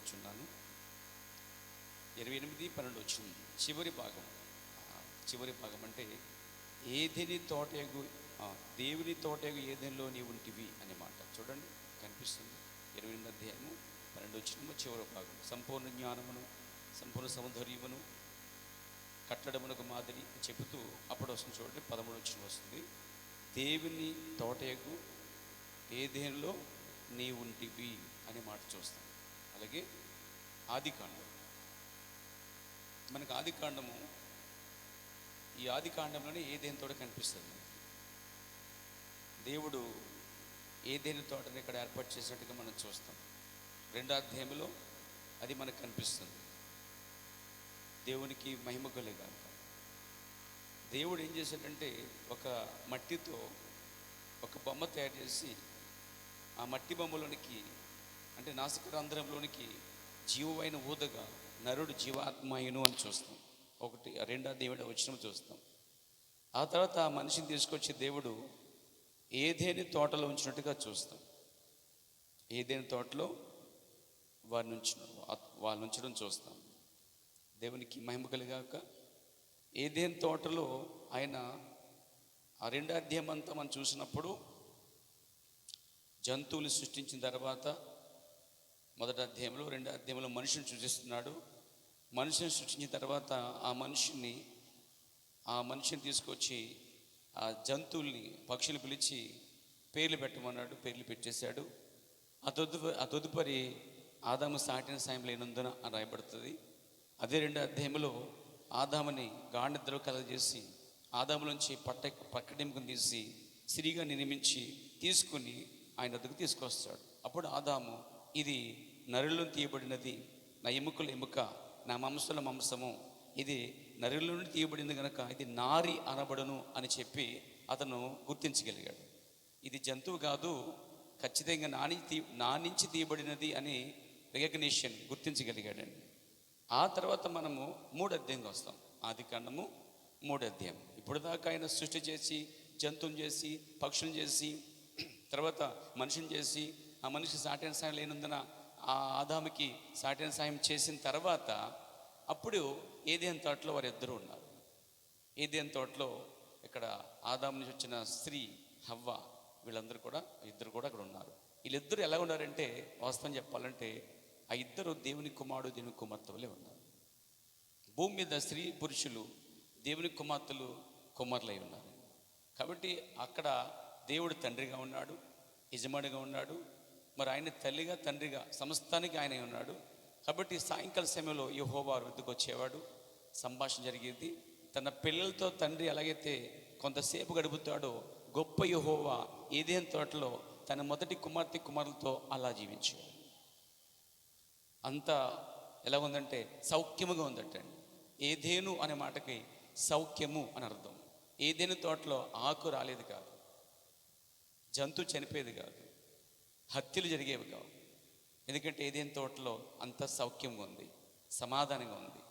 చదువుచున్నాను. 28-12 వచ్చిన చివరి భాగం అంటే ఏదెని తోటయగు దేవుని తోటయగు ఏదెనిలో నీ ఉంటివి అనే మాట చూడండి, కనిపిస్తుంది. 28 అధ్యాయము 12 వచ్చిన చివరి భాగం. సంపూర్ణ జ్ఞానమును, సంపూర్ణ సౌందర్యమును, కట్టడమునకు మాదిరి చెబుతూ అప్పుడు వస్తుంది. చూడండి 13 వచ్చిన వస్తుంది. దేవుని తోటయగు ఏదెనిలో నీ ఉంటివి అనే మాట చూస్తాం. అలాగే ఆదికాండం, మనకు ఆదికాండము, ఈ ఆదికాండంలోనే ఏదెని తోట కనిపిస్తుంది మనకి. దేవుడు ఏదెని తోటని ఇక్కడ ఏర్పాటు చేసినట్టుగా మనం చూస్తాం. 2వ అధ్యాయంలో అది మనకు కనిపిస్తుంది. దేవునికి మహిమ కలుగాక. దేవుడు ఏం చేశాడంటే ఒక మట్టితో ఒక బొమ్మ తయారు చేసి ఆ మట్టి బొమ్మలోనికి అంటే నాసికారంధ్రంలోనికి జీవమైన ఊదగా నరుడు జీవాత్మయును అని చూస్తాం. 2వ దేవుడు వచ్చిన చూస్తాం. ఆ తర్వాత ఆ మనిషిని తీసుకొచ్చి దేవుడు ఏదేని తోటలో ఉంచినట్టుగా చూస్తాం. ఏదేని తోటలో వాళ్ళు ఉంచడం చూస్తాం. దేవునికి మహిమ కలిగాక. ఏదేని తోటలో ఆయన ఆ 2వ అధ్యాయం అంతా మనం చూసినప్పుడు జంతువులు సృష్టించిన తర్వాత 1వ అధ్యాయంలో 2వ అధ్యాయంలో మనిషిని సృష్టిస్తున్నాడు. మనిషిని సృష్టించిన తర్వాత ఆ మనిషిని తీసుకొచ్చి ఆ జంతువుల్ని పక్షులు పిలిచి పేర్లు పెట్టమన్నాడు. పేర్లు పెట్టేశాడు. ఆ తదుపరి ఆదాము సాటిన సాయం లేనందున అని రాయబడుతుంది. అదే 2వ అధ్యాయంలో ఆదాముని గాఢనిద్ర కలగజేసి ఆదాములోంచి పక్కడెంపుని తీసి సిరిగా నిర్మించి తీసుకుని ఆయన వద్దకు తీసుకొస్తాడు. అప్పుడు ఆదాము, ఇది నరుల్లో తీయబడినది, నా ఎముకల ఎముక, నా మాంసంలో మాంసము, ఇది నరుల నుండి తీయబడింది కనుక ఇది నారి అనబడును అని చెప్పి అతను గుర్తించగలిగాడు. ఇది జంతువు కాదు, ఖచ్చితంగా నా నుంచి తీయబడినది అని రికగ్నిషన్ గుర్తించగలిగాడండి. ఆ తర్వాత మనము 3వ అధ్యాయంకి వస్తాం. ఆదికాండము 3వ అధ్యాయం. ఇప్పుడు దాకా ఆయన సృష్టి చేసి జంతువుని చేసి పక్షులను చేసి తర్వాత మనిషిని చేసి ఆ మనిషి సాటైన సాయం లేనందున ఆ ఆదాముకి సాటైన సాయం చేసిన తర్వాత అప్పుడు ఏదెని తోటలో వారిద్దరూ ఉన్నారు. ఏదెని తోటలో ఇక్కడ ఆదాము నుంచి వచ్చిన స్త్రీ హవ్వ, వీళ్ళందరూ కూడా ఇద్దరు కూడా అక్కడ ఉన్నారు. వీళ్ళిద్దరూ ఎలా ఉన్నారంటే వాస్తవం చెప్పాలంటే ఆ ఇద్దరు దేవుని కుమారుడు దేవుని కుమార్తెలే ఉన్నారు. భూమి మీద స్త్రీ పురుషులు దేవుని కుమార్తెలు కుమారులై ఉన్నారు. కాబట్టి అక్కడ దేవుడు తండ్రిగా ఉన్నాడు, యజమానిగా ఉన్నాడు. మరి ఆయన తల్లిగా తండ్రిగా సమస్తానికి ఆయన ఉన్నాడు. కాబట్టి సాయంకాల సమయంలో యెహోవా వద్దకు వచ్చేవాడు, సంభాషణ జరిగేది. తన పిల్లలతో తండ్రి ఎలాగైతే కొంతసేపు గడుపుతాడో గొప్ప యెహోవా ఏదెని తోటలో తన మొదటి కుమారులతో అలా జీవించాడు. అంతా ఎలా ఉందంటే సౌఖ్యముగా ఉందటండి. ఏదేను అనే మాటకి సౌఖ్యము అని అర్థం. ఏదెని తోటలో ఆకు రాలేదు కాదు, జంతువు చనిపోయేది కాదు, హత్యలు జరిగేవి కావు. ఎందుకంటే ఏదెని తోటలో అంత సౌఖ్యంగా ఉంది, సమాధానంగా ఉంది,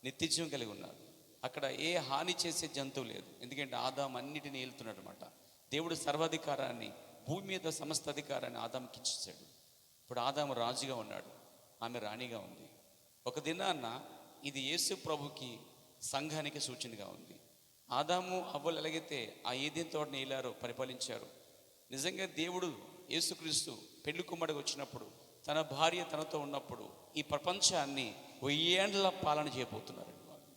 నిత్యజీవం కలిగి ఉన్నారు. అక్కడ ఏ హాని చేసే జంతువు లేదు. ఎందుకంటే ఆదాము అన్నిటిని ఏలుతున్నాడు అనమాట. దేవుడు సర్వాధికారాన్ని, భూమి మీద సమస్త అధికారాన్ని ఆదాముకి ఇచ్చేసాడు. ఇప్పుడు ఆదాము రాజుగా ఉన్నాడు, ఆమె రాణిగా ఉంది. ఒక దినాన్న ఇది యేసు ప్రభుకి సంఘానికి సూచనగా ఉంది. ఆదాము అవ్వలు ఎలాగైతే ఆ ఏదెని తోటని ఏలారో పరిపాలించారు, నిజంగా దేవుడు యేసుక్రీస్తు పెళ్లి కుమారుడిగా వచ్చినప్పుడు తన భార్య తనతో ఉన్నప్పుడు ఈ ప్రపంచాన్ని 1000 ఏండ్ల పాలన చేయబోతున్నారండి వాళ్ళు.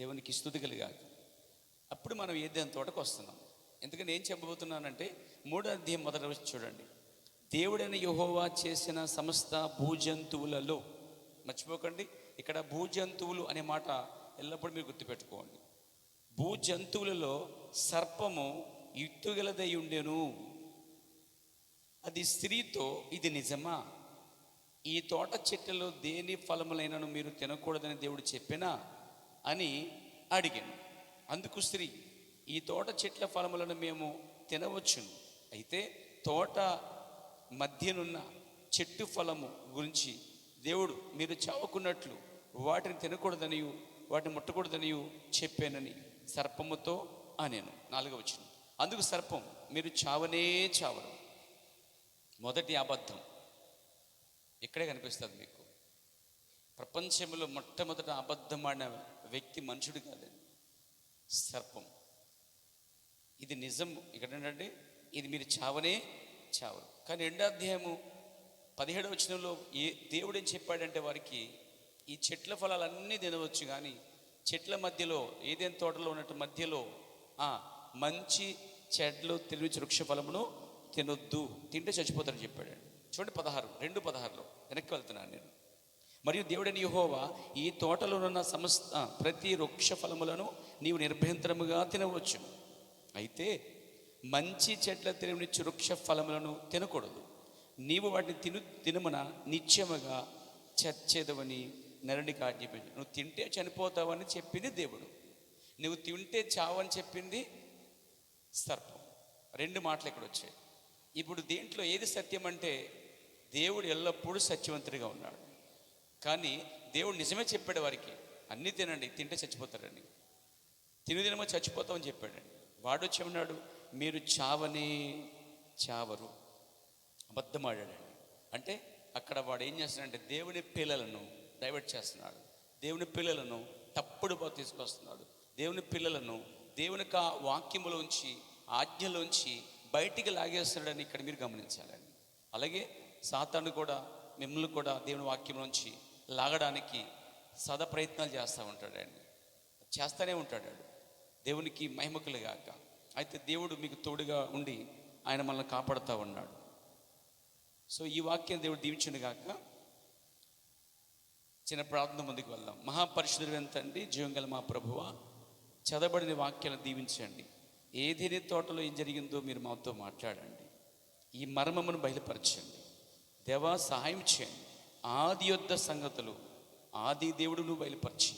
దేవునికి స్తుతి కలిగాక. అప్పుడు మనం ఏదెని తోటకు వస్తున్నాం. ఎందుకని ఏం చెప్పబోతున్నానంటే 3వ అధ్యాయం 1వ వచనం చూడండి. దేవుడైన యెహోవా చేసిన సమస్త భూజంతువులలో, మర్చిపోకండి ఇక్కడ భూజంతువులు అనే మాట ఎల్లప్పుడూ మీరు గుర్తుపెట్టుకోండి. భూజంతువులలో సర్పము యుక్తిగలదై ఉండెను. అది స్త్రీతో, ఇది నిజమా? ఈ తోట చెట్లలో దేని ఫలములైనను మీరు తినకూడదని దేవుడు చెప్పినా అని అడిగాను. అందుకు స్త్రీ, ఈ తోట చెట్ల ఫలములను మేము తినవచ్చును, అయితే తోట మధ్యనున్న చెట్టు ఫలము గురించి దేవుడు మీరు చావకున్నట్లు వాటిని తినకూడదనియు వాటిని ముట్టకూడదనియు చెప్పానని సర్పముతో అనేను. 4వ వచనం. అందుకు సర్పం, మీరు చావనే చావరు. మొదటి అబద్ధం. ఇక్కడే కనిపిస్తుంది మీకు. ప్రపంచంలో మొట్టమొదట అబద్ధమైన వ్యక్తి మనుషుడు కాదండి, సర్పం. ఇది నిజం. ఇక్కడ ఏంటంటే ఇది మీరు చావనే చావరు. కానీ 2వ అధ్యాయము 17వ వచనంలో దేవుడు ఏం చెప్పాడంటే వారికి, ఈ చెట్ల ఫలాలన్నీ తినవచ్చు, కానీ చెట్ల మధ్యలో ఏదైనా తోటలో ఉన్నట్టు మధ్యలో మంచి చెట్లు తెలివించి వృక్ష ఫలమును తినొద్దు, తింటే చచ్చిపోతారని చెప్పాడండి. చూడండి 2:16 వెనక్కి వెళ్తున్నాను నేను. మరియు దేవుడైన యెహోవా, ఈ తోటలో ఉన్న ప్రతి వృక్ష ఫలములను నీవు నిర్భయంతరముగా తినవచ్చు, అయితే మంచి చెట్ల తెలివినిచ్చు వృక్ష ఫలములను తినకూడదు. నీవు వాటిని తినమున నిత్యముగా చచ్చేదవని నరునికి ఆజ్ఞాపించు. నువ్వు తింటే చనిపోతావని చెప్పింది దేవుడు, నువ్వు తింటే చావని చెప్పింది సర్పం. 2 మాటలు ఇక్కడ వచ్చాయి. ఇప్పుడు దీంట్లో ఏది సత్యం అంటే, దేవుడు ఎల్లప్పుడూ సత్యవంతుడిగా ఉన్నాడు. కానీ దేవుడు నిజమే చెప్పాడు వారికి, అన్నీ తినండి, తింటే చచ్చిపోతారండి, తినమో చచ్చిపోతామని చెప్పాడండి. వాడు వచ్చి ఉన్నాడు, మీరు చావనే చావరు, అబద్ధమాడాడండి. అంటే అక్కడ వాడు ఏం చేస్తున్నాడంటే దేవుని పిల్లలను డైవర్ట్ చేస్తున్నాడు, దేవుని పిల్లలను తప్పుడు తీసుకొస్తున్నాడు, దేవుని పిల్లలను దేవుని వాక్యములోంచి ఆజ్ఞలోంచి బయటికి లాగేస్తున్నాడని ఇక్కడ మీరు గమనించాలండి. అలాగే సాతాను కూడా మిమ్మల్ని కూడా దేవుని వాక్యంలోంచి లాగడానికి సదా ప్రయత్నాలు చేస్తూ ఉంటాడండి, చేస్తూనే ఉంటాడు. దేవునికి మహిమకులు గాక. అయితే దేవుడు మీకు తోడుగా ఉండి ఆయన మనల్ని కాపాడుతూ ఉన్నాడు. సో ఈ వాక్యం దేవుడు దీవించును గాక. చిన్న ప్రార్థన ముందుకు వెళ్దాం. మహాపరిశుద్ధుడైన తండ్రి, జీవం గల మా ప్రభువా, చదవబడిన వాక్యాలను దీవించండి. ఏదేని తోటలో ఏం జరిగిందో మీరు మాతో మాట్లాడండి, ఈ మర్మమును బయలుపరచండి. దేవా సహాయం చేయండి. ఆది యొద్ద సంగతులు ఆది దేవుడు నువ్వు బయలుపరిచి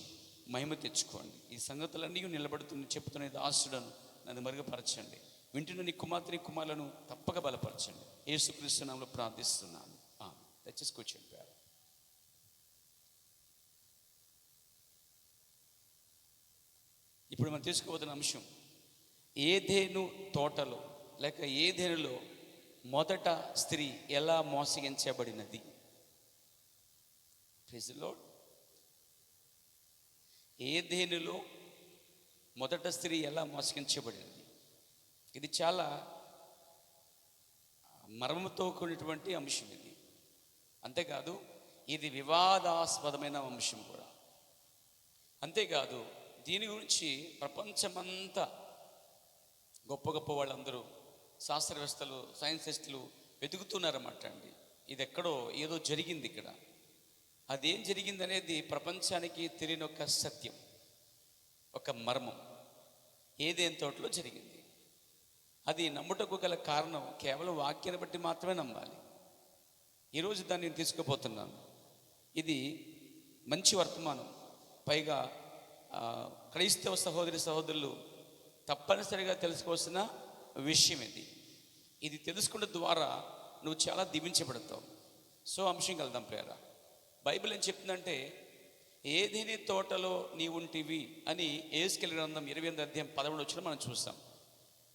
మహిమ తెచ్చుకోండి. ఈ సంగతులన్నీ నిలబడుతున్న చెప్తున్న దాసుడను నన్ను మరుగుపరచండి. వింటున్న నీ కుమార్తె కుమారులను తప్పక బలపరచండి. యేసుక్రీస్తు నామములో ప్రార్థిస్తున్నాను. దయచేసి కూర్చోండి. ఇప్పుడు మనం తీసుకోబోతున్న అంశం, ఏదేను తోటలో లేక ఏదేనులో మొదట స్త్రీ ఎలా మోసగించబడినది. Praise the Lord. ఏదేనులో మొదట స్త్రీ ఎలా మోసగించబడినది. ఇది చాలా మర్మంతో కూడినటువంటి అంశం ఇది. అంతేకాదు ఇది వివాదాస్పదమైన అంశం కూడా. అంతేకాదు దీని గురించి ప్రపంచమంతా గొప్ప గొప్ప వాళ్ళందరూ, శాస్త్రవేత్తలు, సైంటిస్టులు వెతుకుతున్నారన్నమాట అండి. ఇది ఎక్కడో ఏదో జరిగింది ఇక్కడ. అదేం జరిగింది అనేది ప్రపంచానికి తెలియని ఒక సత్యం, ఒక మర్మం ఏదేని తోటలో జరిగింది. అది నమ్ముటకు గల కారణం కేవలం వాక్యాన్ని బట్టి మాత్రమే నమ్మాలి. ఈరోజు దాన్ని నేను తీసుకుపోతున్నాను. ఇది మంచి వర్తమానం. పైగా క్రైస్తవ సహోదరులు తప్పనిసరిగా తెలుసుకోవాల్సిన విషయం ఇది. ఇది తెలుసుకున్న ద్వారా నువ్వు చాలా దీవించబడతావు. సో అంశంకి వెళ్దాం ప్రేర. బైబిల్ ఏం చెప్తుందంటే, ఏదేని తోటలో నీవుంటివి అని యేసుకేలు గ్రంథం 28వ అధ్యాయం 11వ వచనం మనం చూస్తాం.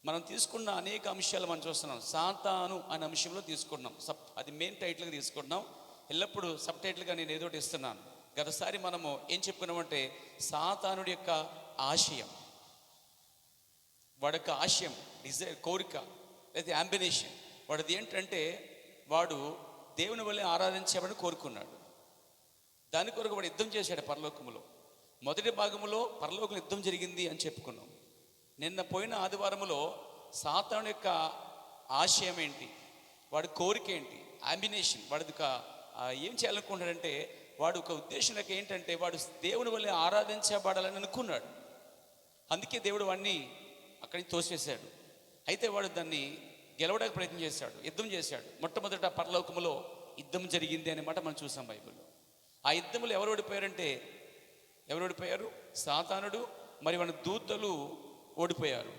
మనం తీసుకున్న అనేక అంశాలు మనం చూస్తున్నాం. సాతాను అనే అంశంలో తీసుకున్నాం. అది మెయిన్ టైటిల్గా తీసుకున్నాం. ఎల్లప్పుడూ సబ్ టైటిల్గా నేను ఏదో ఒకటి ఇస్తున్నాను. గతసారి మనము ఏం చెప్పుకున్నామంటే, సాతానుడి యొక్క ఆశయం, వాడి యొక్క ఆశయం, డిజైర్, కోరిక లేదా అంబినేషన్, వాడిది ఏంటంటే వాడు దేవుని వల్లే ఆరాధించామని కోరుకున్నాడు. దాని కొరకు వాడు యుద్ధం చేశాడు పరలోకములో. మొదటి భాగములో పరలోకం యుద్ధం జరిగింది అని చెప్పుకున్నాం. నిన్న పోయిన ఆదివారములో సాతాను యొక్క ఆశయం ఏంటి, వాడి కోరిక ఏంటి, అంబినేషన్, వాడిది ఏం చేయాలనుకుంటాడంటే, వాడు ఒక ఉద్దేశం ఏంటంటే వాడు దేవుని వల్లే ఆరాధించబడాలని అనుకున్నాడు. అందుకే దేవుడు వాడిని అక్కడి నుంచి తోసివేశాడు. అయితే వాడు దాన్ని గెలవడానికి ప్రయత్నం చేశాడు, యుద్ధం చేశాడు. మొట్టమొదట పరలోకములో యుద్ధం జరిగింది అనే మాట మనం చూసాం బైబిల్లో. ఆ యుద్ధంలో ఎవరు ఓడిపోయారు? సాతానుడు మరి వాడి దూతలు ఓడిపోయారు.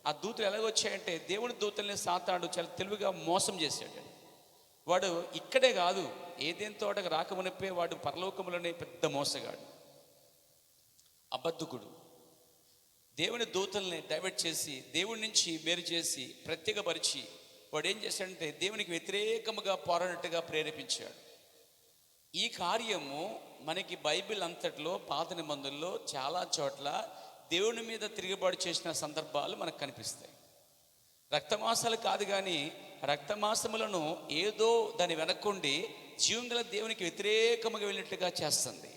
ఆ దూతలు ఎలాగొచ్చాయంటే, దేవుని దూతల్ని సాతానుడు చాలా తెలివిగా మోసం చేశాడు. వాడు ఇక్కడే కాదు, ఏదేని తోటకు రాకమునిపే వాడు పరలోకములోనే పెద్ద మోసగాడు, అబద్ధకుడు. దేవుని దూతల్ని డైవర్ట్ చేసి, దేవుడి నుంచి వేరు చేసి, ప్రత్యేకపరిచి వాడు ఏం చేశాడంటే దేవునికి వ్యతిరేకముగా పోరాడినట్టుగా ప్రేరేపించాడు. ఈ కార్యము మనకి బైబిల్ అంతట్లో పాత నిబంధనలో చాలా చోట్ల దేవుని మీద తిరుగుబాటు చేసిన సందర్భాలు మనకు కనిపిస్తాయి. రక్తమాసాలు కాదు కానీ రక్తమాసములను ఏదో దాని వెనక్కుండి జీవంగల దేవునికి వ్యతిరేకముగా వెళ్ళినట్లుగా చేస్తుంది.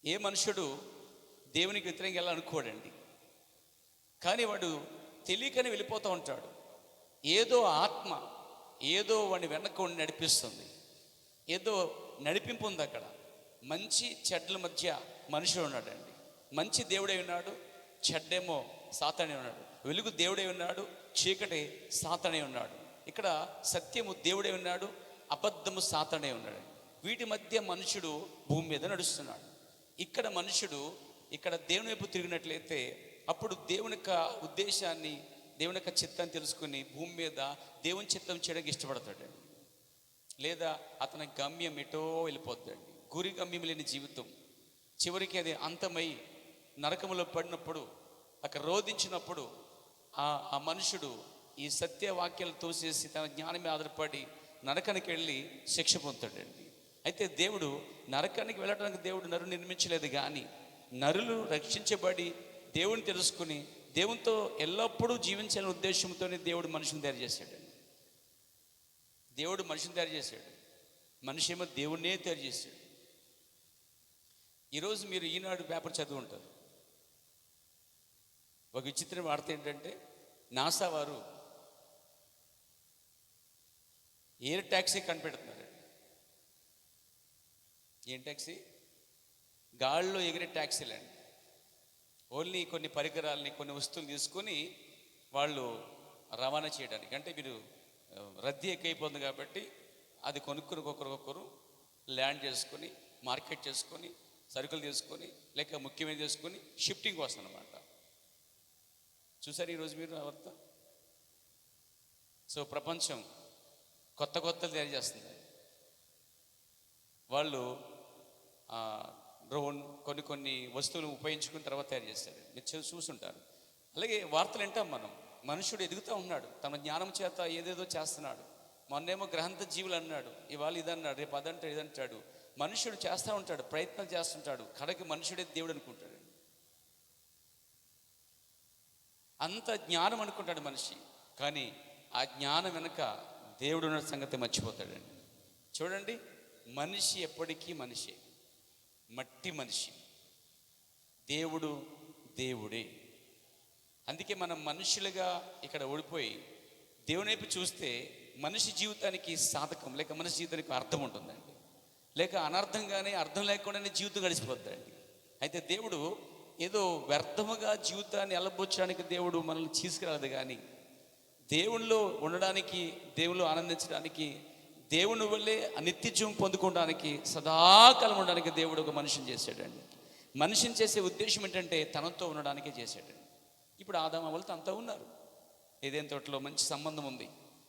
ఏ మనుషుడు దేవునికి వ్యతిరేకంగా వెళ్ళాలనుకోడండి, కానీ వాడు తెలియకని వెళ్ళిపోతూ ఉంటాడు. ఏదో ఆత్మ ఏదో వాడిని వెనక్కి నడిపిస్తుంది, ఏదో నడిపింపు ఉంది అక్కడ. మంచి చెడ్ల మధ్య మనుషుడు ఉన్నాడండి. మంచి దేవుడే ఉన్నాడు, చెడ్డేమో సాతానే ఉన్నాడు. వెలుగు దేవుడే ఉన్నాడు, చీకటి సాతానే ఉన్నాడు. ఇక్కడ సత్యము దేవుడే ఉన్నాడు, అబద్ధము సాతానే ఉన్నాడు. వీటి మధ్య మనుషుడు భూమి మీద నడుస్తున్నాడు. ఇక్కడ మనుషుడు ఇక్కడ దేవుని వైపు తిరిగినట్లయితే అప్పుడు దేవుని యొక్క ఉద్దేశాన్ని, దేవుని యొక్క చిత్తాన్ని తెలుసుకుని భూమి మీద దేవుని చిత్తం చేయడానికి ఇష్టపడతాడండి. లేదా అతని గమ్యం ఎటో వెళ్ళిపోతాడండి. గురి గమ్యం లేని జీవితం, చివరికి అది అంతమై నరకములో పడినప్పుడు, అక్కడ రోధించినప్పుడు ఆ మనుషుడు ఈ సత్యవాక్యాలు తోసేసి తన జ్ఞానమే ఆధారపడి నరకానికి వెళ్ళి శిక్ష పొందుతాడండి. అయితే దేవుడు నరకానికి వెళ్ళడానికి దేవుడు నరుని నిర్మించలేదు, కానీ నరులు రక్షించబడి దేవుని తెలుసుకుని దేవునితో ఎల్లప్పుడూ జీవించాలనే ఉద్దేశంతోనే దేవుడు మనిషిని తయారు చేశాడండి. దేవుడు మనిషిని తయారు చేశాడు, మనిషి ఏమో దేవుణ్ణే తయారు చేశాడు. ఈరోజు మీరు ఈనాడు పేపర్ చదువు ఉంటారు. ఒక విచిత్రమైన వార్త ఏంటంటే, నాసా వారు ఎయిర్ ట్యాక్సీ కనిపెడుతున్నారు. ఏం ట్యాక్సీ? గాల్లో ఎగిరే ట్యాక్సీలండి. ఓన్లీ కొన్ని పరికరాలని, కొన్ని వస్తువులు తీసుకొని వాళ్ళు రవాణా చేయడానికి, అంటే మీరు రద్దీ ఎక్కువైపోతుంది కాబట్టి అది కొనుక్కుని ఒకరికొకరు ల్యాండ్ చేసుకొని, మార్కెట్ చేసుకొని, సరుకులు తీసుకొని, లేక ముఖ్యమైన చేసుకొని షిఫ్టింగ్ వస్తుంది అన్నమాట. చూసారు ఈరోజు మీరు వార్త? సో ప్రపంచం కొత్త కొత్తలు తయారు చేస్తుంది. వాళ్ళు డ్రోన్ కొన్ని వస్తువులు ఉపయోగించుకున్న తర్వాత తయారు చేస్తారు. మీరు చూసుంటారు. అలాగే వార్తలు వింటాం మనం. మనుషుడు ఎదుగుతూ ఉన్నాడు, తన జ్ఞానం చేత ఏదేదో చేస్తున్నాడు. మొన్నేమో గ్రహంత జీవులు అన్నాడు, ఇవాళ ఇదన్నాడు, రేపు అదంటాడు, ఇదంటాడు. మనుషుడు చేస్తూ ఉంటాడు, ప్రయత్నాలు చేస్తుంటాడు. కడకి మనుషుడే దేవుడు అనుకుంటాడు. అంత జ్ఞానం అనుకుంటాడు మనిషి, కానీ ఆ జ్ఞానం వెనుక దేవుడు ఉన్న సంగతి మర్చిపోతాడండి. చూడండి, మనిషి ఎప్పటికీ మనిషి, మట్టి మనిషి. దేవుడు దేవుడే. అందుకే మనం మనుషులుగా ఇక్కడ ఓడిపోయి దేవుని వైపు చూస్తే మనిషి జీవితానికి సాధకం, లేక మనిషి జీవితానికి అర్థం ఉంటుందండి. లేక అనర్థంగానే, అర్థం లేకుండానే జీవితం గడిచిపోతుందండి. అయితే దేవుడు ఏదో వ్యర్థముగా జీవితాన్ని అలబోచ్చడానికి దేవుడు మనల్ని తీసుకురాలేదు, కానీ దేవునిలో ఉండడానికి, దేవునిలో ఆనందించడానికి, దేవుని వల్లే నిత్యజీవం పొందుకోవడానికి, సదాకాలం ఉండడానికి దేవుడు ఒక మనిషిని చేశాడండి. మనిషిని చేసే ఉద్దేశం ఏంటంటే తనతో ఉండడానికే చేశాడండి. ఇప్పుడు ఆదాము అవ్వలు తనతో ఉన్నారు. ఏదైనా తోటలో మంచి సంబంధం ఉంది,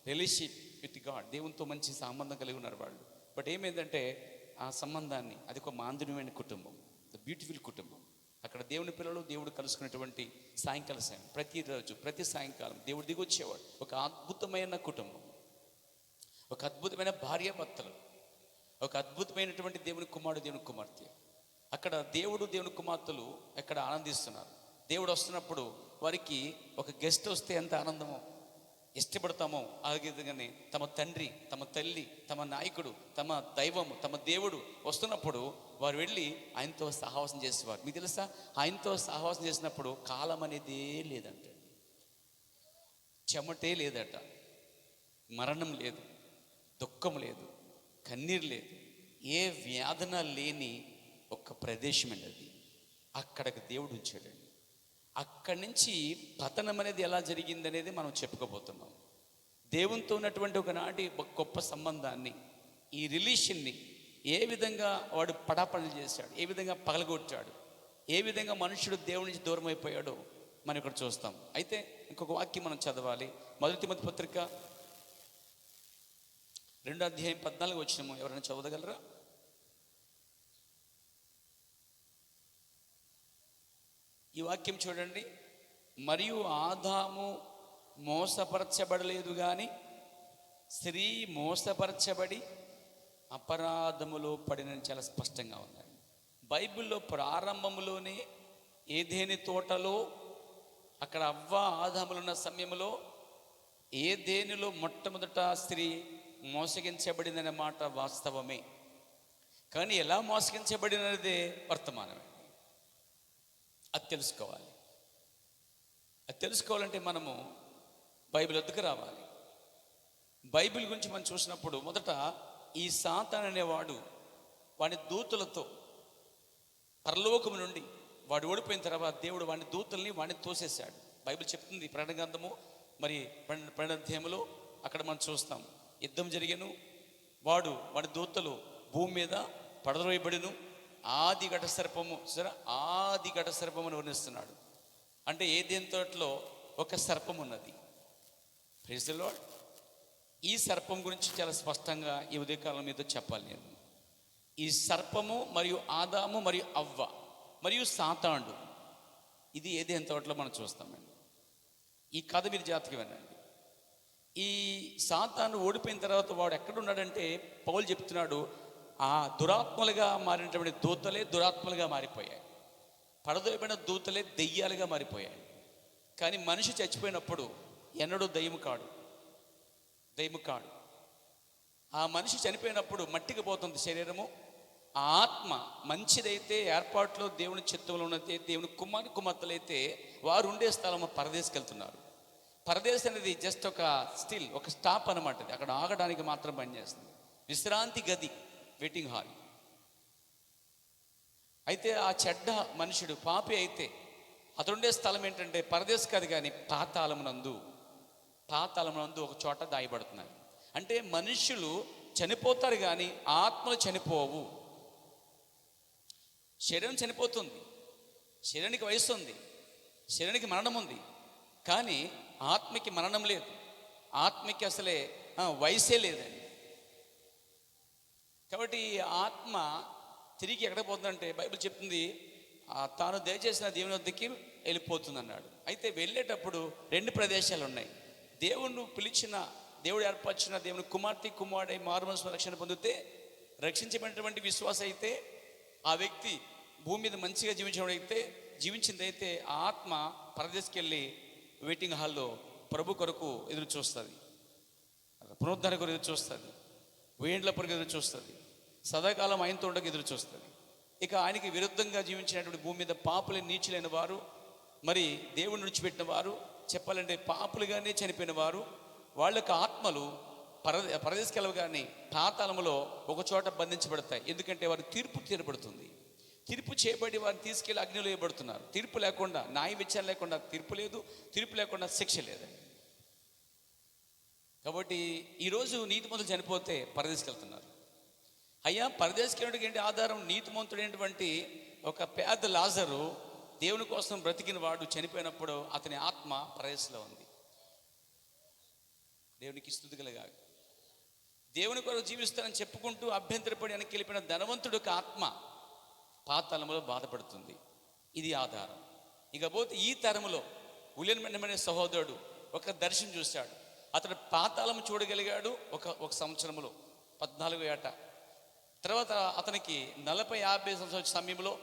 రిలేషన్షిప్ విత్ గాడ్, దేవునితో మంచి సంబంధం కలిగి ఉన్నారు వాళ్ళు. బట్ ఏమైందంటే ఆ సంబంధాన్ని, అది ఒక మాధుర్యమైన కుటుంబం, ద బ్యూటిఫుల్ కుటుంబం. అక్కడ దేవుని పిల్లలు దేవుడు కలుసుకునేటువంటి సాయంకాల సమయం, ప్రతిరోజు ప్రతి సాయంకాలం దేవుడు దిగొచ్చేవాడు. ఒక అద్భుతమైన కుటుంబం, ఒక అద్భుతమైన భార్యాభర్తలు, ఒక అద్భుతమైనటువంటి దేవుని కుమారుడు, దేవుని కుమార్తె. అక్కడ దేవుడు దేవుని కుమార్తెలు ఎక్కడ ఆనందిస్తున్నారు. దేవుడు వస్తున్నప్పుడు వారికి ఒక గెస్ట్ వస్తే ఎంత ఆనందమో, ఇష్టపడతామో అలాగే తమ తండ్రి, తమ తల్లి, తమ నాయకుడు, తమ దైవము, తమ దేవుడు వస్తున్నప్పుడు వారు వెళ్ళి ఆయనతో సహవాసం చేసేవారు. మీకు తెలుసా, ఆయనతో సహవాసం చేసినప్పుడు కాలం అనేదే లేదంట, చెమటే లేదట, మరణం లేదు, దుఃఖం లేదు, కన్నీరు లేదు, ఏ వేదన లేని ఒక ప్రదేశం అనేది అక్కడికి దేవుడు ఉంచాడండి. అక్కడి నుంచి పతనం అనేది ఎలా జరిగింది అనేది మనం చెప్పుకోబోతున్నాం. దేవునితో ఉన్నటువంటి ఒకనాటి గొప్ప సంబంధాన్ని, ఈ రిలేషన్ని ఏ విధంగా వాడు పడాపడలు చేశాడు, ఏ విధంగా పగలగొట్టాడు, ఏ విధంగా మనుషుడు దేవుడి నుంచి దూరం అయిపోయాడో మనం ఇక్కడ చూస్తాం. అయితే ఇంకొక వాక్యం మనం చదవాలి. మొదటి తిమోతి పత్రిక 2వ అధ్యాయం 14 వచనము ఎవరైనా చదవగలరా? ఈ వాక్యం చూడండి. మరియు ఆదాము మోసపరచబడలేదు, కానీ స్త్రీ మోసపరచబడి అపరాధములో పడినని చాలా స్పష్టంగా ఉందండి. బైబిల్లో ప్రారంభంలోనే ఏదేని తోటలో అక్కడ అవ్వ ఆదాములున్న సమయంలో ఏదేనిలో మొట్టమొదట స్త్రీ మోసగించబడిందనే మాట వాస్తవమే. కానీ ఎలా మోసగించబడినదే వర్తమానమే. అది తెలుసుకోవాలి. అది తెలుసుకోవాలంటే మనము బైబిల్ వద్దకు రావాలి. బైబిల్ గురించి మనం చూసినప్పుడు మొదట ఈ సాతాను అనేవాడు వాని దూతలతో పరలోకము నుండి వాడు ఓడిపోయిన తర్వాత దేవుడు వాని దూతల్ని వాడిని తోసేశాడు. బైబిల్ చెప్తుంది ప్రకటన గ్రంథము మరి 12వ అధ్యాయములో అక్కడ మనం చూస్తాం. యుద్ధం జరిగెను, వాడి దూతలు భూమి మీద పడద్రోయబడిను. ఆది ఘట సర్పము ఆది ఘట సర్పమును వర్ణిస్తున్నాడు. అంటే ఏదైనా తోటలో ఒక సర్పం ఉన్నది. Praise the Lord. ఈ సర్పం గురించి చాలా స్పష్టంగా ఈ ఉదయకాలం మీతో చెప్పాలి నేను. ఈ సర్పము మరియు ఆదాము మరియు అవ్వ మరియు సాతాండు, ఇది ఏదైనా తోటలో మనం చూస్తామండి. ఈ కథ మీరు జాగ్రత్తగా వినండి. ఈ సాతాను ఓడిపోయిన తర్వాత వాడు ఎక్కడున్నాడంటే పౌలు చెప్తున్నాడు, ఆ దురాత్మలుగా మారినటువంటి దూతలే దురాత్మలుగా మారిపోయాయి. పడదోయబడిన దూతలే దెయ్యాలుగా మారిపోయాయి. కానీ మనిషి చచ్చిపోయినప్పుడు ఎన్నడూ దయ్యము కాడు. ఆ మనిషి చనిపోయినప్పుడు మట్టికి పోతుంది శరీరము. ఆ ఆత్మ మంచిదైతే ఏర్పాట్లో దేవుని చిత్తంలో ఉన్నది, దేవుని కుమార్తెలైతే వారు ఉండే స్థలము పరదేశకి వెళ్తున్నారు. పరదేశ్ అనేది జస్ట్ ఒక స్టాప్ అనమాట. అక్కడ ఆగడానికి మాత్రం పనిచేస్తుంది. విశ్రాంతి గది, వెయిటింగ్ హాల్. అయితే ఆ చెడ్డ మనుషుడు పాపి అయితే అతడుండే స్థలం ఏంటంటే పరదేశ్ కాదు కానీ పాతాళమునందు ఒక చోట దాయబడుతున్నారు. అంటే మనుషులు చనిపోతారు కానీ ఆత్మలు చనిపోవు. శరీరం చనిపోతుంది, శరీరానికి వయసు ఉంది, శరీరానికి మరణం ఉంది, కానీ ఆత్మకి మరణం లేదు. ఆత్మకి అసలే వయసే లేదండి. కాబట్టి ఆత్మ తిరిగి ఎక్కడ పోతుందంటే బైబిల్ చెప్తుంది, తాను దయచేసిన దేవుని వద్దకి వెళ్ళిపోతుంది అన్నాడు. అయితే వెళ్ళేటప్పుడు 2 ప్రదేశాలు ఉన్నాయి. దేవుణ్ణి పిలిచిన, దేవుడు ఏర్పరిచిన దేవుని కుమారుడై మారుమనసు రక్షణ పొందితే రక్షించబడినటువంటి విశ్వాస అయితే ఆ వ్యక్తి భూమి మీద మంచిగా జీవించిందైతే ఆ ఆత్మ పరదేశకి వెళ్ళి వెయిటింగ్ హాల్లో ప్రభు కొరకు ఎదురు చూస్తుంది, పునరుద్ధరణ కొరకు ఎదురు చూస్తుంది, వేండ్ల కొరకు ఎదురు చూస్తుంది, సదాకాలం ఆయనతో ఉండక ఎదురు చూస్తుంది. ఇక ఆయనకి విరుద్ధంగా జీవించినటువంటి భూమి మీద పాపులైన నీచులైన వారు, మరి దేవుని విడిచిపెట్టిన వారు, చెప్పాలంటే పాపులుగానే చనిపోయిన వారు, వాళ్ళకి ఆత్మలు పరదేశకి వెళ్ళగానే పాతాళములో ఒక చోట బంధించబడతాయి. ఎందుకంటే వారు తీర్పబడుతుంది. తీర్పు చేయబడి వారిని తీసుకెళ్ళి అగ్నిలో వేయబడుతున్నారు. తీర్పు లేకుండా, న్యాయ విచారణ లేకుండా తీర్పు లేదు, తీర్పు లేకుండా శిక్ష లేదండి. కాబట్టి ఈరోజు నీతిమంతులు చనిపోతే పరదేశకి వెళ్తున్నారు. అయ్యా, పరదేశకి వెళ్ళడానికి ఏంటి ఆధారం? నీతిమంతుడైనటువంటి ఒక పేద లాజరు దేవుని కోసం బ్రతికిన వాడు చనిపోయినప్పుడు అతని ఆత్మ పరదేశంలో ఉంది. దేవునికి స్తుతి కలుగాక. దేవుని కొరకు జీవిస్తానని చెప్పుకుంటూ అభ్యంతరపడి వెనక్కి వెళ్ళిపోయిన ధనవంతుడు యొక్క ఆత్మ పాతాళములో బాధపడుతుంది. ఇది ఆధారం. ఇకపోతే ఈ తరములో ఉలియన్ అనే సహోదరుడు ఒక దర్శనం చూశాడు. అతడు పాతాళము చూడగలిగాడు ఒక సంవత్సరంలో 14 ఏట. తర్వాత అతనికి 40-50 సంవత్సరాల సమయంలో,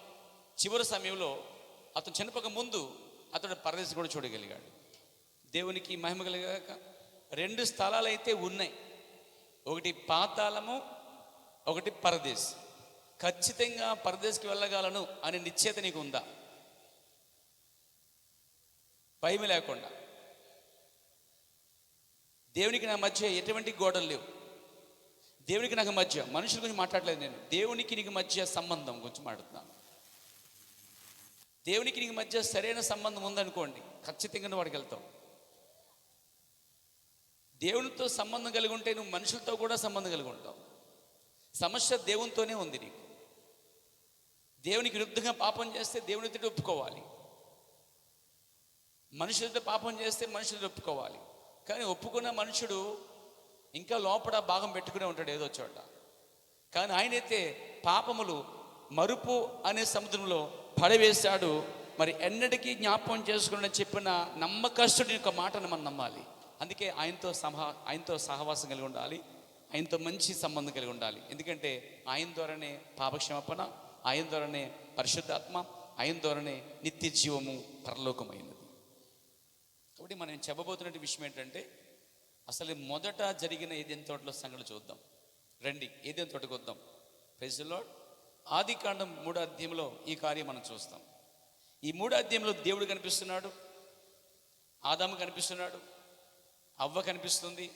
చివరి సమయంలో అతను చనిపోక ముందు అతడు పరదేశం కూడా చూడగలిగాడు. దేవునికి మహిమ కలిగాక 2 స్థలాలు అయితే ఉన్నాయి. ఒకటి పాతాళము, ఒకటి పరదేశ్. ఖచ్చితంగా పరదేశ్కి వెళ్ళగలను అనే నిశ్చయత నీకు ఉందా? భయం లేకుండా. దేవునికి నా మధ్య ఎటువంటి గోడలు లేవు. దేవునికి నాకు మధ్య, మనుషుల గురించి మాట్లాడలేదు నేను, దేవునికి నీకు మధ్య సంబంధం గురించి మాట్లాడుతున్నాను. దేవునికి నీకు మధ్య సరైన సంబంధం ఉందనుకోండి, ఖచ్చితంగా నువ్వు వాడికి వెళ్తావు. దేవునితో సంబంధం కలిగి ఉంటే నువ్వు మనుషులతో కూడా సంబంధం కలిగి ఉంటావు. సమస్య దేవునితోనే ఉంది నీకు. దేవునికి విరుద్ధంగా పాపం చేస్తే దేవునితో ఒప్పుకోవాలి, మనుషులతో పాపం చేస్తే మనుషులతో ఒప్పుకోవాలి. కానీ ఒప్పుకున్న మనుషుడు ఇంకా లోపల భాగం పెట్టుకునే ఉంటాడు ఏదో చోట. కానీ ఆయనైతే పాపములు మరుపు అనే సముద్రంలో పడవేశాడు. మరి ఎన్నటికీ జ్ఞాపకం చేసుకుని చెప్పిన నమ్మకస్తుడి యొక్క మాటను మనం నమ్మాలి. అందుకే ఆయనతో సహవాసం కలిగి ఉండాలి. ఆయనతో మంచి సంబంధం కలిగి ఉండాలి. ఎందుకంటే ఆయన ద్వారానే పాపక్షమాపణ, ఆయన ద్వారానే పరిశుద్ధాత్మ, ఆయన ద్వారానే నిత్య జీవము పరలోకమైనది. కాబట్టి మనం చెప్పబోతున్న విషయం ఏంటంటే, అసలు మొదట జరిగిన ఏదైనా తోటలో సంగతి చూద్దాం. రండి ఏదైనా తోటకు వద్దాం. Praise the Lord. ఆది కాండం 3వ అధ్యాయంలో ఈ కార్యం మనం చూస్తాం. ఈ 3వ అధ్యాయంలో దేవుడు కనిపిస్తున్నాడు, ఆదాము కనిపిస్తున్నాడు, అవ్వ కనిపిస్తుంది,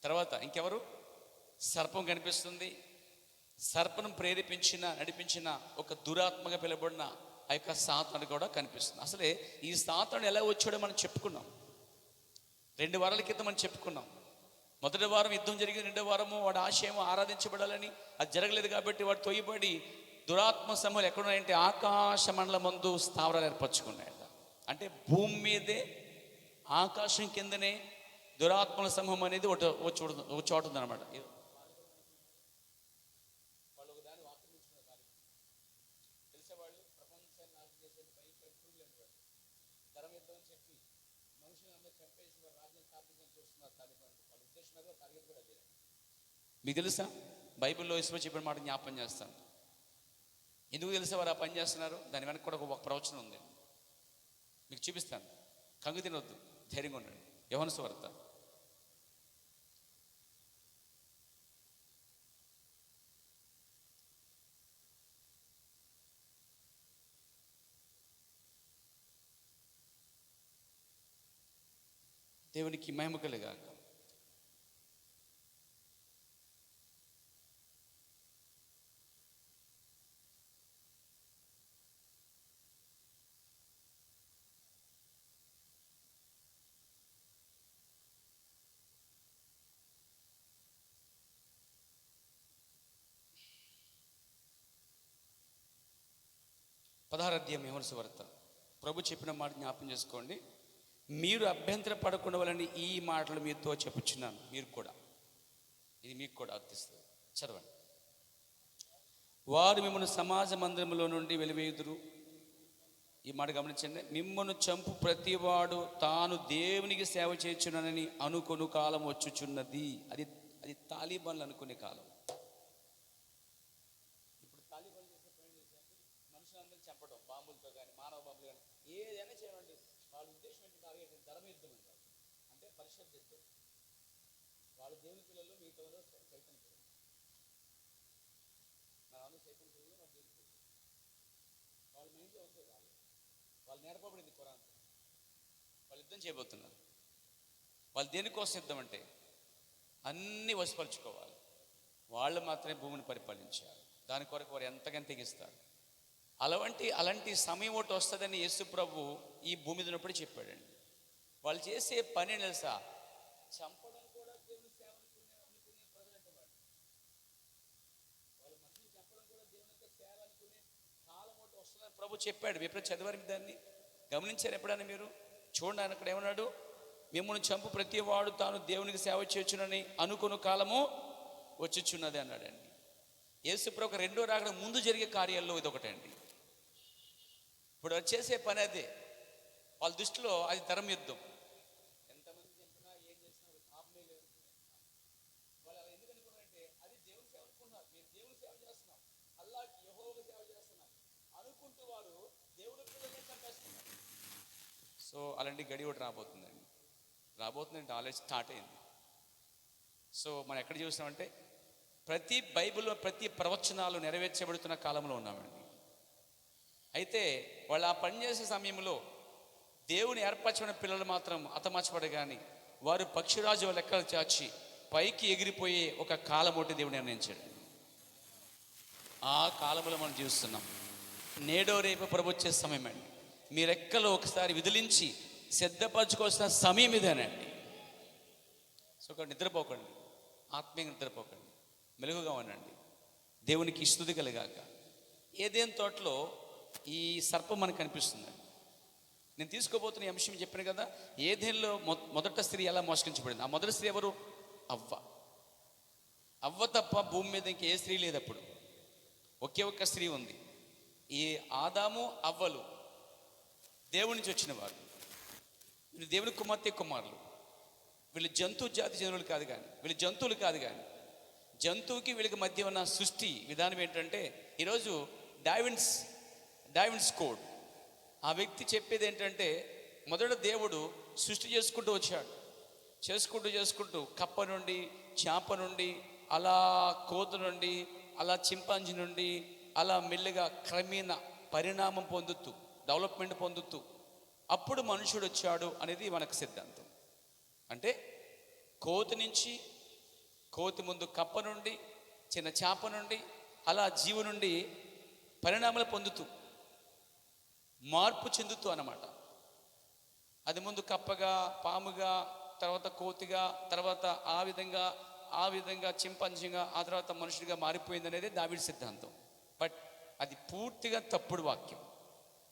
తర్వాత ఇంకెవరు, సర్పం కనిపిస్తుంది. సర్పం నడిపించిన ఒక దురాత్మగా పిలబడిన ఆ యొక్క సాతాను కూడా కనిపిస్తుంది. అసలే ఈ సాతాను ఎలా వచ్చాడో మనం చెప్పుకున్నాం. 2 వారాల క్రితం మనం చెప్పుకున్నాం. మొదటి వారం యుద్ధం జరిగింది, 2వ వారము వాడు ఆశయం ఆరాధించబడాలని, అది జరగలేదు కాబట్టి వాడు తొయ్యబడి దురాత్మ సమూహాలు ఎక్కడున్నాయంటే ఆకాశ మండలం ముందు స్థావరాలు ఏర్పరచుకున్నాయట. అంటే భూమి మీదే ఆకాశం కిందనే దురాత్మల సమూహం అనేది ఒక చోట ఉందన్నమాట. మీకు తెలుసా, బైబిల్లో యేసు చెప్పిన మాట జ్ఞాపకం చేస్తాను. ఎందుకు తెలుసా వారు ఆ పని చేస్తున్నారు? దాని వెనక కూడా ఒక ప్రవచనం ఉంది, మీకు చూపిస్తాను. కంగు తినొద్దు, ధైర్యంగా ఉండండి. యోహాను సువార్త 'దేవునికి మహిమ కలుగాక.16వ యోహాను సువార్త. ప్రభు చెప్పిన మాట జ్ఞాపకం చేసుకోండి. మీరు అభ్యంతర పడకుండా వాళ్ళని ఈ మాటలు మీతో చెప్పుచున్నాను. మీరు కూడా, ఇది మీకు కూడా అర్థిస్తుంది. చదవండి. వారు మిమ్మల్ని సమాజ మందిరంలో నుండి వెలివేయుదురు. ఈ మాట గమనించండి. మిమ్మల్ని చంపు ప్రతివాడు తాను దేవునికి సేవ చేయుచున్నానని అనుకొను కాలం వచ్చుచున్నది. అది అది తాలిబాన్లు అనుకునే కాలం. ఇప్పుడు తాలిబాన్లు చేసే పని మనుషులందరినీ చంపడం, బాంబులతో కానీ మానవ బాంబులు కానీ ఏదైనా చేయండి. వాళ్ళ ఉద్దేశం ఏంటి? టార్గెట్ ధర్మయుద్ధం అంటారు, అంటే పరిషత్ యుద్ధం. వాళ్ళ దేవుని పిల్లలు మిగతా చైతన్య పిల్లలు, మన చైతన్య పిల్లలు వాళ్ళ దేవుని పిల్లలు. వాళ్ళ మైండ్లో ఉంది, వాళ్ళు నేర్పబడింది ఖురాన్. వాళ్ళు యుద్ధం చేయబోతున్నారు. వాళ్ళు దేనికోసం యుద్ధం అంటే అన్నీ వశపరుచుకోవాలి, వాళ్ళు మాత్రమే భూమిని పరిపాలించాలి. దాని కొరకు వారు ఎంతగానో తెగిస్తారు. అలాంటి సమయం ఒకటి వస్తుందని యేసు ప్రభు ఈ భూమి మీద ఉన్నప్పుడు చెప్పాడండి. వాళ్ళు చేసే పని తెలుసా? చంపడం కూడా దేవుని సేవ అనుకునే ప్రజలంటే వాళ్ళ మనుషులు చంపడం కూడా దేవుని సేవ అనుకునే కాలం ఒకటి వస్తుందని ప్రభు చెప్పాడు. ఎప్పుడు చదివారు దాన్ని? గమనించారు ఎప్పుడైనా మీరు? చూడండి, ఆయన అక్కడ ఏమన్నాడు? మిమ్మల్ని చంపు ప్రతి వాడు తాను దేవునికి సేవ చేయొచ్చునని అనుకున్న కాలము వచ్చుచున్నది అన్నాడండి. యేసు ప్రభు 2వ రాకడ ముందు జరిగే కార్యాల్లో ఇదొకటండి. ఇప్పుడు చేసే పని అదే. వాళ్ళ దృష్టిలో అది ధర్మ యుద్ధం. ఎంతమంది చెప్పినా ఏం చేసినా పాపమే లేదు. వాళ్ళు అలా ఎందుకు అనుకున్నారంటే అది దేవుని సేవ అనుకున్నారు. మీరు దేవుని సేవ చేస్తున్నాం, అల్లాహ్కి యెహోవాకి సేవ చేస్తున్నాం అనుకుంటూ వారు దేవుడి పిల్లల్ని చంపేస్తున్నారు. సో అలాంటి గడి ఒకటి రాబోతుందంటే ఆల్రెడీ స్టార్ట్ అయింది. సో మనం ఎక్కడ చూసినామంటే ప్రతి బైబిల్లో ప్రతి ప్రవచనాలు నెరవేర్చబడుతున్న కాలంలో ఉన్నామండి. అయితే వాళ్ళు ఆ పని చేసే సమయంలో దేవుని ఏర్పరచిన పిల్లలు మాత్రం హతమార్చబడే కానీ వారు పక్షిరాజు లెక్కలు చాచి పైకి ఎగిరిపోయే ఒక కాలం ఒకటి దేవుడు నిర్ణయించాడు. ఆ కాలంలో మనం చూస్తున్నాం. నేడో రేపు ప్రభు వచ్చే సమయం అండి. మీ రెక్కలు ఒకసారి విదిలించి సిద్ధపరచుకోవాల్సిన సమయం ఇదేనండి. సో ఒక నిద్రపోకండి, ఆత్మీయంగా నిద్రపోకండి, మెలుగుగా ఉండండి. దేవునికి స్తుతి కలుగాక. ఏదేని తోటలో ఈ సర్పం మనకు కనిపిస్తుందండి. నేను తీసుకోబోతున్న ఈ అంశం చెప్పాను కదా, ఏదేనిలో మొదట స్త్రీ ఎలా మోసగించబడింది. ఆ మొదటి స్త్రీ ఎవరు? అవ్వ తప్ప భూమి మీద ఇంకే స్త్రీ లేదు. అప్పుడు ఒకే ఒక్క స్త్రీ ఉంది. ఈ ఆదాము అవ్వలు దేవుడి నుంచి వచ్చిన వారు. వీళ్ళు దేవుని కుమార్తె కుమారులు. వీళ్ళు జంతు జాతి జనులు కాదు కానీ, వీళ్ళు జంతువులు కాదు కానీ జంతువుకి వీళ్ళకి మధ్య ఉన్న సృష్టి విధానం ఏంటంటే, ఈరోజు డార్విన్స్ డార్విన్స్ కోడ్, ఆ వ్యక్తి చెప్పేది ఏంటంటే, మొదట దేవుడు సృష్టి చేసుకుంటూ వచ్చాడు. చేసుకుంటూ కప్ప నుండి, చేప నుండి, అలా కోత నుండి, అలా చింపాంజీ నుండి, అలా మెల్లిగా క్రమేణ పరిణామం పొందుతూ, డెవలప్మెంట్ పొందుతూ అప్పుడు మనుషుడు వచ్చాడు అనేది మనకు సిద్ధాంతం. అంటే కోతి నుంచి, కోతి ముందు కప్ప నుండి, చిన్న చేప నుండి, అలా జీవు నుండి పరిణామాలు పొందుతూ మార్పు చెందుతూ అన్నమాట. అది ముందు కప్పగా, పాముగా, తర్వాత కోతిగా, తర్వాత ఆ విధంగా చింపాంజీగా, ఆ తర్వాత మనుషుడిగా మారిపోయింది అనేది దావీదు సిద్ధాంతం. బట్ అది పూర్తిగా తప్పుడు వాక్యం,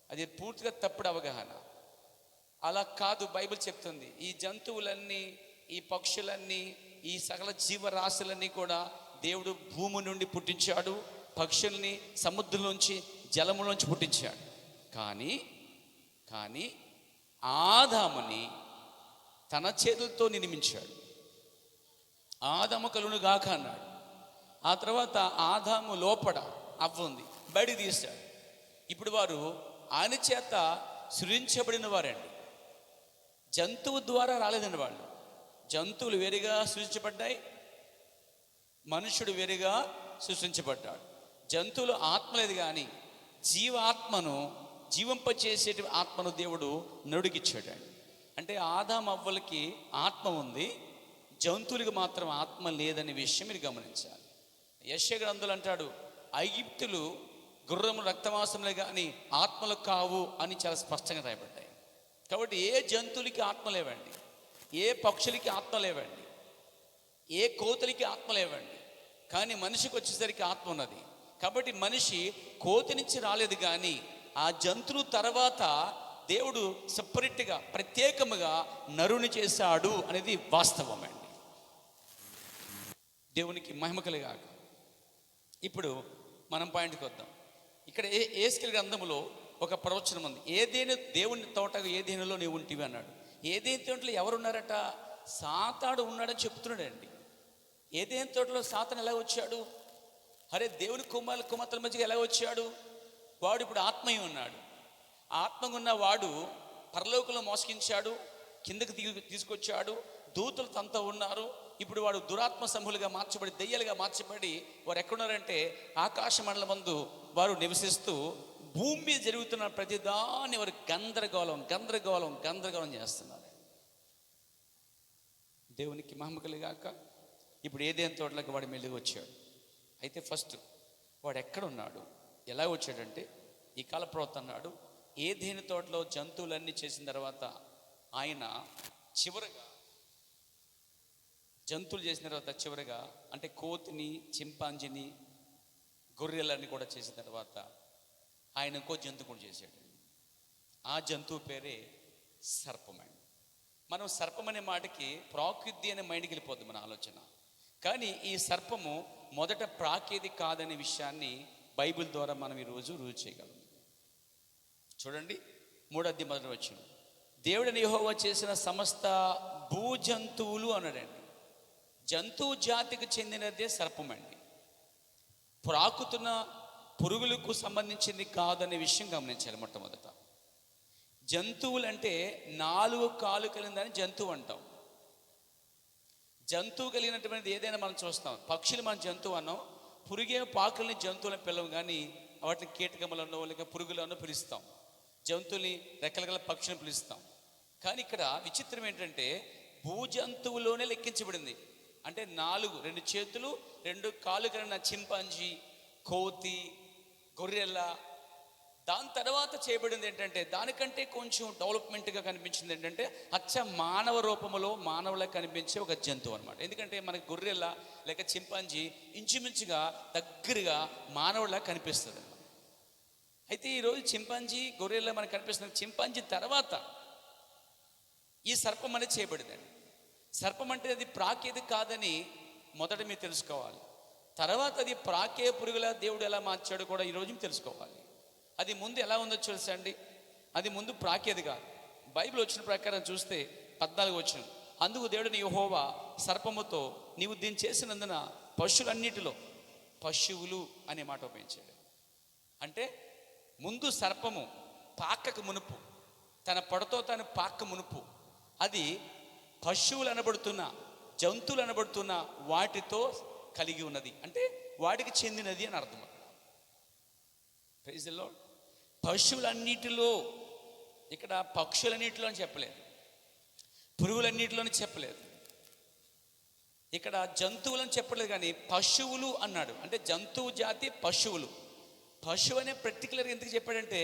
అది పూర్తిగా తప్పుడు అవగాహన. అలా కాదు బైబిల్ చెప్తుంది. ఈ జంతువులన్నీ, ఈ పక్షులన్నీ, ఈ సకల జీవరాశులన్నీ కూడా దేవుడు భూమి నుండి పుట్టించాడు, పక్షుల్ని సముద్రంలోంచి, జలములోంచి పుట్టించాడు. కానీ ఆదాముని తన చేతులతో నిర్మించాడు. ఆదాము కలుగును గాక అన్నాడు. ఆ తర్వాత ఆదాము లోపడ అవ్వ ఉంది, బయటికి తీశాడు. ఇప్పుడు వారు ఆయన చేత సృజించబడిన వారండి. జంతువు ద్వారా రాలేదండి వాళ్ళు. జంతువులు వేరుగా సృష్టించబడ్డాయి, మనుషుడు వేరుగా సృష్టించబడ్డాడు. జంతువులు ఆత్మ లేదు, కానీ జీవాత్మను, జీవింపచేసే ఆత్మను దేవుడు నరుడికిచ్చాడు. అంటే ఆదాము అవ్వలకి ఆత్మ ఉంది, జంతువులకి మాత్రం ఆత్మ లేదనే విషయం మీరు గమనించాలి. యెషయా గ్రంథంలో అంటాడు, ఐగుప్తులు గుర్రము రక్తమాంసములే కానీ ఆత్మలు కావు అని చాలా స్పష్టంగా రాయబడ్డాయి. కాబట్టి ఏ జంతువులకి ఆత్మ లేవండి, ఏ పక్షులకి ఆత్మ లేవండి, ఏ కోతులకి ఆత్మ లేవండి. కానీ మనిషికి వచ్చేసరికి ఆత్మ ఉన్నది. కాబట్టి మనిషి కోతి నుంచి రాలేదు, కానీ ఆ జంతువు తర్వాత దేవుడు సపరేట్గా, ప్రత్యేకముగా నరుని చేశాడు అనేది వాస్తవమండి. దేవునికి మహిమ కలుగాక. ఇప్పుడు మనం పాయింట్కి వద్దాం. ఇక్కడ యేసయ్య గ్రంథములో ఒక ప్రవచనం ఉంది. ఏదేను దేవుని తోటగా ఏదేనులో నీవు ఉంటివి అన్నాడు. ఏదేని తోటలో ఎవరున్నారట? సాతాడు ఉన్నాడని చెప్తున్నాడండి. ఏదేని తోటలో సాతాను ఎలా వచ్చాడు? అరే, దేవుని కుమార్తెల మధ్యగా ఎలా వచ్చాడు? వాడు ఇప్పుడు ఆత్మయ్య ఉన్నాడు. ఆత్మగా ఉన్న వాడు పరలోకంలో మోసగించాడు, కిందకి తీసుకొచ్చాడు, దూతలు తనతో ఉన్నారు. ఇప్పుడు వాడు దురాత్మ సమూలుగా మార్చబడి, దెయ్యాలుగా మార్చబడి వారు ఎక్కడున్నారంటే ఆకాశ మండలం మందు వారు నివసిస్తూ భూమి మీద జరుగుతున్న ప్రతిదాన్ని వారు గందరగోళం చేస్తున్నారు. దేవునికి మహిమ కలుగాక. ఇప్పుడు ఏదేని తోటలకు వాడు మెల్లిగా వచ్చాడు. అయితే ఫస్ట్ వాడు ఎక్కడున్నాడు, ఎలా వచ్చాడంటే, ఈ కాల ప్రవక్త అన్నాడు, ఏదేని తోటలో జంతువులన్నీ చేసిన తర్వాత ఆయన చివరగా జంతువులు చేసిన తర్వాత చివరగా అంటే కోతిని, చింపాంజీని, గొర్రెలన్నీ కూడా చేసిన తర్వాత ఆయన ఇంకో జంతువు కూడా చేశాడు. ఆ జంతువు పేరే సర్పం అండి. మనం సర్పం అనే మాటకి ప్రాకృతి అనే మైండ్కి వెళ్ళిపోద్ది మన ఆలోచన. కానీ ఈ సర్పము మొదట ప్రాకేది కాదనే విషయాన్ని బైబిల్ ద్వారా మనం ఈరోజు రుజువు చేయగలం. చూడండి, 3వ అధ్యాయం మొదటి వచనం, దేవుడైన యెహోవా చేసిన సమస్త భూజంతువులు అన్నాడండి. జంతువు జాతికి చెందినదే సర్పం అండి. ప్రాకుతున్న పురుగులకు సంబంధించింది కాదనే విషయం గమనించాలి. మొట్టమొదట జంతువులు అంటే 4 కాళ్ళు కలిగిందని జంతువు అంటాం. జంతువు కలిగినటువంటిది ఏదైనా మనం చూస్తాం. పక్షులు మనం జంతువు అన్నాం, పురుగే పాకుల్ని జంతువులను పిలవం, కానీ వాటిని కీటకములను లేక పురుగులను పిలుస్తాం. జంతువుల్ని రెక్కల పక్షులను పిలుస్తాం. కానీ ఇక్కడ విచిత్రం ఏంటంటే భూజంతువులోనే లెక్కించబడింది. అంటే 2 చేతులు 2 కాళ్ళు కలిగిన చింపాంజీ, కోతి, గొర్రెల, దాని తర్వాత చేయబడింది ఏంటంటే దానికంటే కొంచెం డెవలప్మెంట్గా కనిపించింది ఏంటంటే అచ్చ మానవ రూపంలో మానవులకు కనిపించే ఒక జంతువు అనమాట. ఎందుకంటే మనకి గొర్రెల లేక చింపాంజీ ఇంచుమించుగా దగ్గరగా మానవులా కనిపిస్తుంది. అయితే ఈరోజు చింపాంజీ, గొర్రెల మనకు కనిపిస్తుంది. చింపాంజీ తర్వాత ఈ సర్పం అనేది చేయబడిందండి. సర్పం అంటే అది ప్రాకేది కాదని మొదట మీరు తెలుసుకోవాలి. తర్వాత అది ప్రాకే పురుగుల దేవుడు ఎలా మార్చాడో కూడా ఈరోజు మీరు తెలుసుకోవాలి. అది ముందు ఎలా ఉందో తెలుసండి. అది ముందు ప్రాకేది కాదు. బైబిల్ వచ్చిన ప్రకారం చూస్తే 14 వచనం, అందుకు దేవుడిని యెహోవా సర్పముతో, నీవు దీన్ని చేసినందున పశువులన్నిటిలో పశువులు అనే మాట ఉపయోగించాడు. అంటే ముందు సర్పము పాకకు మునుపు, తన పొడతో తాను పాక మునుపు, అది పశువులు అనబడుతున్న, జంతువులు అనబడుతున్న వాటితో కలిగి ఉన్నది, అంటే వాటికి చెందినది అని అర్థం. Praise the lord. పశువులన్నిటిలో, ఇక్కడ పక్షులన్నిటిలో అని చెప్పలేదు, పురుగులన్నిటిలోని చెప్పలేదు, ఇక్కడ జంతువులని చెప్పలేదు, కానీ పశువులు అన్నాడు. అంటే జంతువు జాతి పశువులు. పశువు అనే పర్టికులర్గా ఎందుకు చెప్పాడంటే,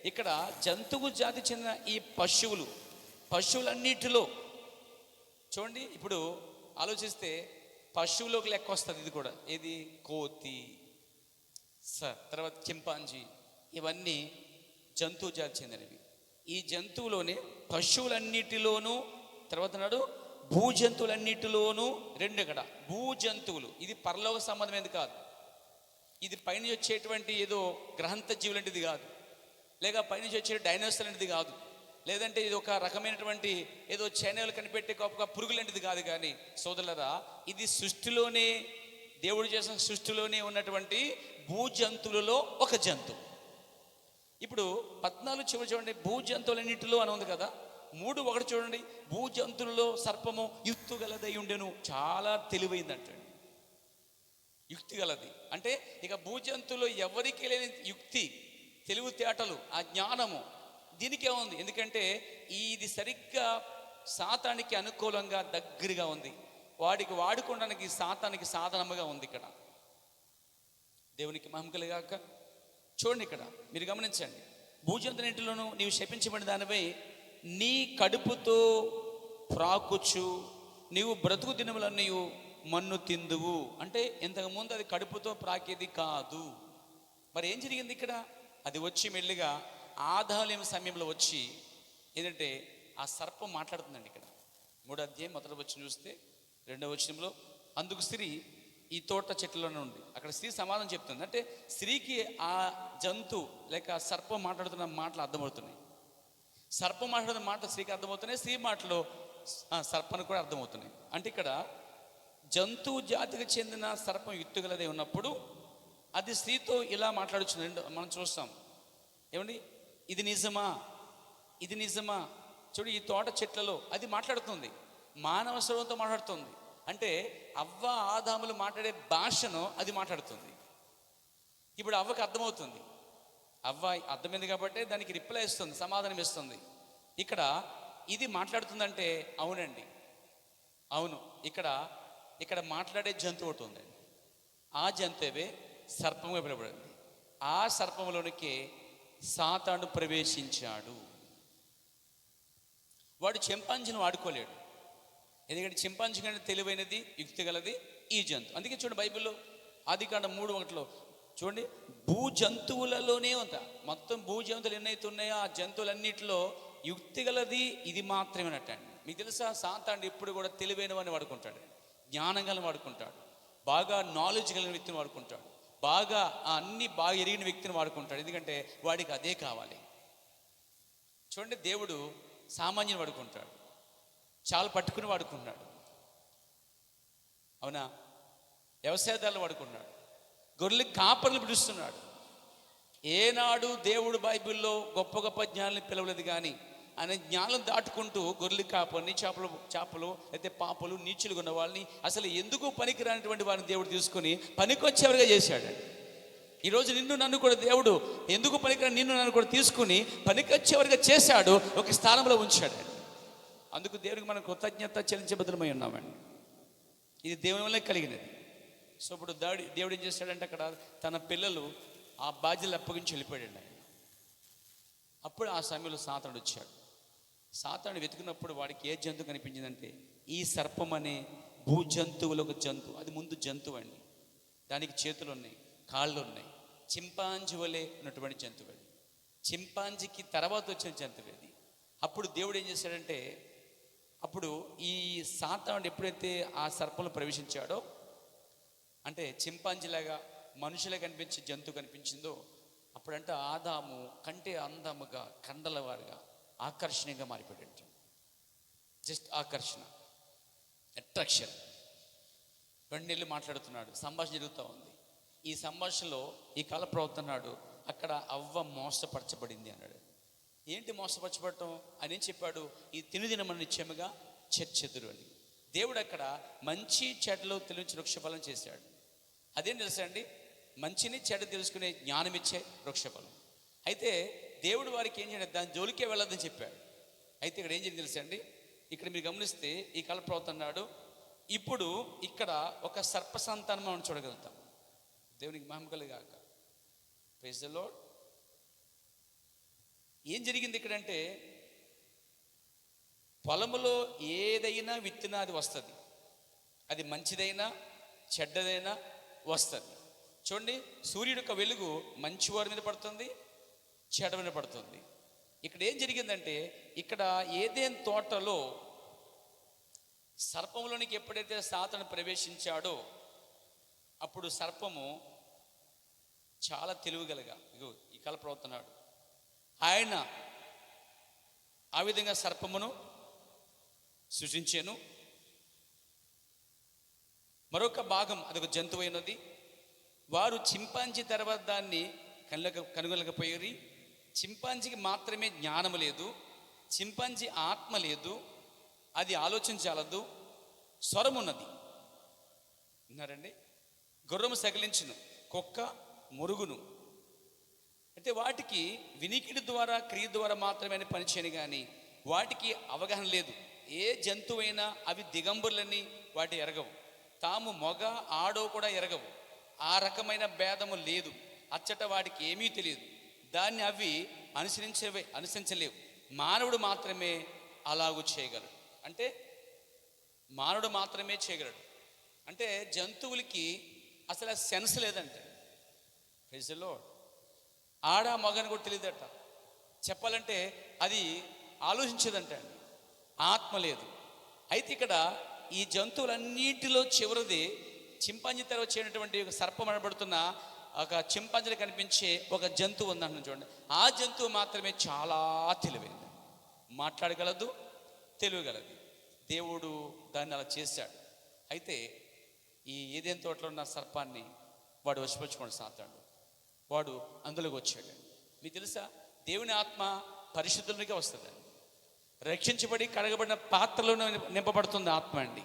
ఇక్కడ జంతువు జాతి చెందిన ఈ పశువులన్నిటిలో చూడండి, ఇప్పుడు ఆలోచిస్తే పశువులోకి లెక్క వస్తుంది ఇది కూడా. ఏది? కోతి, తర్వాత చింపాంజీ, ఇవన్నీ జంతువు జాతి చెందినవి. ఈ జంతువులోనే పశువులన్నిటిలోనూ, తర్వాత నాడు భూజంతువులన్నిటిలోనూ రెండు. ఇక్కడ భూజంతువులు, ఇది పరలోక సంబంధమైనది కాదు, ఇది పైనుంచి వచ్చేటువంటి ఏదో గ్రహంత జీవులంటిది కాదు, లేక పైనుంచి వచ్చే డైనోసార్ లాంటిది కాదు, లేదంటే ఇది ఒక రకమైనటువంటి ఏదో చైనాలు కనిపెట్టే గొప్ప పురుగులాంటిది కాదు. కానీ సోదరులారా, ఇది సృష్టిలోనే, దేవుడు చేసిన సృష్టిలోనే ఉన్నటువంటి భూజంతువులలో ఒక జంతువు. ఇప్పుడు 14 చివరి చూడండి, భూజంతువులన్నింటిలో అని ఉంది కదా. 3:1 చూడండి, భూజంతువులలో సర్పము యుక్తి గలదై ఉండెను. చాలా తెలివైందంటండి, యుక్తి గలది. అంటే ఇక భూజంతువులో ఎవరికి లేని యుక్తి, తెలివితేటలు, ఆ జ్ఞానము దీనికే ఉంది. ఎందుకంటే ఇది సరిగ్గా సాతానికి అనుకూలంగా దగ్గరగా ఉంది, వాడికి వాడుకోవడానికి సాతానికి సాధనముగా ఉంది. ఇక్కడ దేవునికి మహిమ కలుగాక. చూడండి, ఇక్కడ మీరు గమనించండి, భూజంతులన్నింటిలోనూ నీవు శపించబడిన దానిపై నీ కడుపుతో ప్రాకుచు నీవు బ్రతుకు దినములన్నీ మన్ను తిందువు. అంటే ఇంతకుముందు అది కడుపుతో ప్రాకేది కాదు. మరి ఏం జరిగింది ఇక్కడ? అది వచ్చి మెల్లిగా ఆదాలేం సమయంలో వచ్చి ఏంటంటే ఆ సర్పం మాట్లాడుతుందండి. ఇక్కడ 3వ అధ్యాయం 1వ వచనం చూస్తే 2వ వచనంలో, అందుకు స్త్రీ ఈ తోట చెట్లలోనే ఉంది. అక్కడ స్త్రీ సమాధానం చెప్తుంది. అంటే స్త్రీకి ఆ జంతు లేక సర్పం మాట్లాడుతున్న మాటలు అర్థమవుతున్నాయి. సర్పం మాట్లాడుతున్న మాటలు స్త్రీకి అర్థమవుతున్నాయి, స్త్రీ మాటలు సర్పానికి కూడా అర్థమవుతున్నాయి. అంటే ఇక్కడ జంతువు జాతికి చెందిన సర్పం యుక్తిగలదే ఉన్నప్పుడు అది స్త్రీతో ఇలా మాట్లాడుచుంది. మనం చూస్తాం, ఏమండి, ఇది నిజమా, ఇది నిజమా? చూడు, ఈ తోట చెట్లలో అది మాట్లాడుతుంది, మానవ స్వరంతో మాట్లాడుతుంది. అంటే అవ్వ ఆదాములు మాట్లాడే భాషను అది మాట్లాడుతుంది. ఇప్పుడు అవ్వకి అర్థమవుతుంది, అవ్వ అర్థమైంది కాబట్టి దానికి రిప్లై ఇస్తుంది, సమాధానం ఇస్తుంది. ఇక్కడ ఇది మాట్లాడుతుందంటే అవునండి, అవును, ఇక్కడ మాట్లాడే జంతువు ఒకటి ఉందండి. ఆ జంతువే సర్పంగా పిలువబడింది. ఆ సర్పంలోనికి సాతాను ప్రవేశించాడు. వాడు చింపాంజీని వాడుకోలేడు, ఎందుకంటే చింపాంజీ కంటే తెలివైనది, యుక్తి గలది ఈ జంతువు. అందుకే చూడండి, బైబిల్లో ఆదికాండం 3:1 చూడండి, భూజంతువులలోనే ఉందా. మొత్తం భూజంతువులు ఎన్నైతే ఉన్నాయో ఆ జంతువులన్నింటిలో యుక్తి గలది ఇది మాత్రమేనట్టండి. మీకు తెలుసా, సాతాను ఎప్పుడు కూడా తెలివైన వాడిని వాడుకుంటాడు, జ్ఞానం గల వాడుకుంటాడు, బాగా నాలెడ్జ్ కలిగిన వ్యక్తిని వాడుకుంటాడు, బాగా అన్ని బాగా ఎరిగిన వ్యక్తిని వాడుకుంటాడు. ఎందుకంటే వాడికి అదే కావాలి. చూడండి, దేవుడు సామాన్యుని వాడుకుంటాడు, చాలా పట్టుకుని వాడుకున్నాడు, అవునా, వ్యవసాయదారులు వాడుకున్నాడు, గొర్రెలు కాపర్లు పిలుస్తున్నాడు. ఏనాడు దేవుడు బైబిల్లో గొప్ప గొప్ప జ్ఞానాన్ని పిలవలేదు, కానీ ఆయన జ్ఞానం దాటుకుంటూ గొర్రెలు కాపర్ని, చేపలు అయితే పాపలు, నీచులు ఉన్న వాళ్ళని, అసలు ఎందుకు పనికిరానటువంటి వారిని దేవుడు తీసుకొని పనికొచ్చేవారుగా చేశాడు. ఈరోజు నిన్ను నన్ను కూడా దేవుడు ఎందుకు పనికిరాని నిన్ను నన్ను కూడా తీసుకుని పనికొచ్చేవారుగా చేశాడు, ఒక స్థానంలో ఉంచాడు. అందుకు దేవుడికి మనం కృతజ్ఞత చెల్లించబద్ధమై ఉన్నామండి. ఇది దేవుని వల్లే కలిగినది. సో ఇప్పుడు దేవుడు ఏం చేశాడంటే, అక్కడ తన పిల్లలు ఆ బాధ్యతలు అప్పగించి వెళ్ళిపోయాడు ఆయన. అప్పుడు ఆ సమయంలో సాతానుడు వచ్చాడు. సాతానుడు వెతుకున్నప్పుడు వాడికి ఏ జంతువు కనిపించిందంటే ఈ సర్పం అనే భూజంతువులు ఒక జంతువు. అది ముందు జంతువు అండి, దానికి చేతులు ఉన్నాయి, కాళ్ళు ఉన్నాయి, చింపాంజీ వలె ఉన్నటువంటి జంతువు అది. చింపాంజీకి తర్వాత వచ్చిన జంతువు అది. అప్పుడు దేవుడు ఏం చేశాడంటే, అప్పుడు ఈ సాతానుడు ఎప్పుడైతే ఆ సర్పంలో ప్రవేశించాడో, అంటే చింపాంజీలాగా మనుషులే కనిపించే జంతువు కనిపించిందో, అప్పుడంటే ఆదాము కంటే అందముగా, కండలవారుగా, ఆకర్షణీయంగా మారిపోయాడు. జస్ట్ ఆకర్షణ, అట్రాక్షన్. 2 నెలలు మాట్లాడుతున్నాడు, సంభాషణ జరుగుతూ ఉంది. ఈ సంభాషణలో ఈ కాల ప్రవర్తన్నాడు, అక్కడ అవ్వ మోసపరచబడింది అన్నాడు. ఏంటి మోసపరచబడటం? ఆయన ఏం చెప్పాడు? ఈ తినుదినమని నిశ్చయముగా చచ్చెదురు అని. దేవుడు అక్కడ మంచి చెడ్డలు తెలియని వృక్షఫలం చేశాడు. అదేం తెలుసా అండి? మంచిని చెడ్డ తెలుసుకునే జ్ఞానం ఇచ్చే వృక్షఫలం. అయితే దేవుడు వారికి ఏం చేయడం, దాని జోలికే వెళ్ళొద్దని చెప్పాడు. అయితే ఇక్కడ ఏం చేయండి తెలుసా అండి? ఇక్కడ మీరు గమనిస్తే ఈ కాల ప్రవర్తన్నాడు, ఇప్పుడు ఇక్కడ ఒక సర్ప సంతానం మనం చూడగలుగుతాం. దేవునికి మహిమ కలుగాక. Praise the Lord. ఏం జరిగింది ఇక్కడంటే, పొలములో ఏదైనా విత్తినా అది వస్తుంది. అది మంచిదైనా చెడ్డదైనా వస్తుంది. చూడండి, సూర్యుడి యొక్క వెలుగు మంచివారి మీద పడుతుంది, చెడ్డ మీద పడుతుంది. ఇక్కడ ఏం జరిగిందంటే, ఇక్కడ ఏదైనా తోటలో సర్పంలోనికి ఎప్పుడైతే సాతాను ప్రవేశించాడో అప్పుడు సర్పము చాలా తెలివిగలగా, ఇగో ఈ కల ప్రవర్తనాడు, ఆయన ఆ విధంగా సర్పమును సృష్టించాను. మరొక భాగం అదొక జంతువు అయినది. వారు చింపాంజీ తర్వాత దాన్ని కనుగొనలేకపోయి, చింపాంజీకి మాత్రమే జ్ఞానము లేదు, చింపాంజీ ఆత్మ లేదు, అది ఆలోచించాలదు, స్వరమున్నది. విన్నారండి? గుర్రము సగిలించును, కుక్క మురుగును. అంటే వాటికి వినికిడి ద్వారా క్రియ ద్వారా మాత్రమే పనిచేయను, కానీ వాటికి అవగాహన లేదు. ఏ జంతువైనా అవి దిగంబరులని వాటి ఎరగవు, తాము మొగ ఆడో కూడా ఎరగవు. ఆ రకమైన భేదము లేదు. అచ్చట వాటికి ఏమీ తెలియదు. దాన్ని అవి అనుసరించలేవు. మానవుడు మాత్రమే అలాగూ చేయగలడు. అంటే మానవుడు మాత్రమే చేయగలడు. అంటే జంతువులకి అసలు సెన్స్ లేదంటే, ప్రైజ్ ది లార్డ్, ఆడ మగని కూడా తెలియదట. చెప్పాలంటే అది ఆలోచించేదంట అండి. ఆత్మ లేదు. అయితే ఇక్కడ ఈ జంతువులన్నింటిలో చివరిది చింపాంజీ తర్వాత చేయనటువంటి ఒక సర్పం అనబడుతున్న ఒక చింపాంజీలో కనిపించే ఒక జంతువు ఉందంటున్నాను చూడండి. ఆ జంతువు మాత్రమే చాలా తెలివైంది, మాట్లాడగలదు, తెలియగలదు. దేవుడు దాన్ని అలా చేశాడు. అయితే ఈ ఏదైనా తోటలో ఉన్న సర్పాన్ని వాడు వశపరుచుకొని సాతాడు. వాడు అందులోకి వచ్చాడు. మీకు తెలుసా, దేవుని ఆత్మ పరిశుద్ధులకే వస్తుందండి. రక్షించబడి కడగబడిన పాత్రలోనే నింపబడుతుంది ఆత్మ అండి.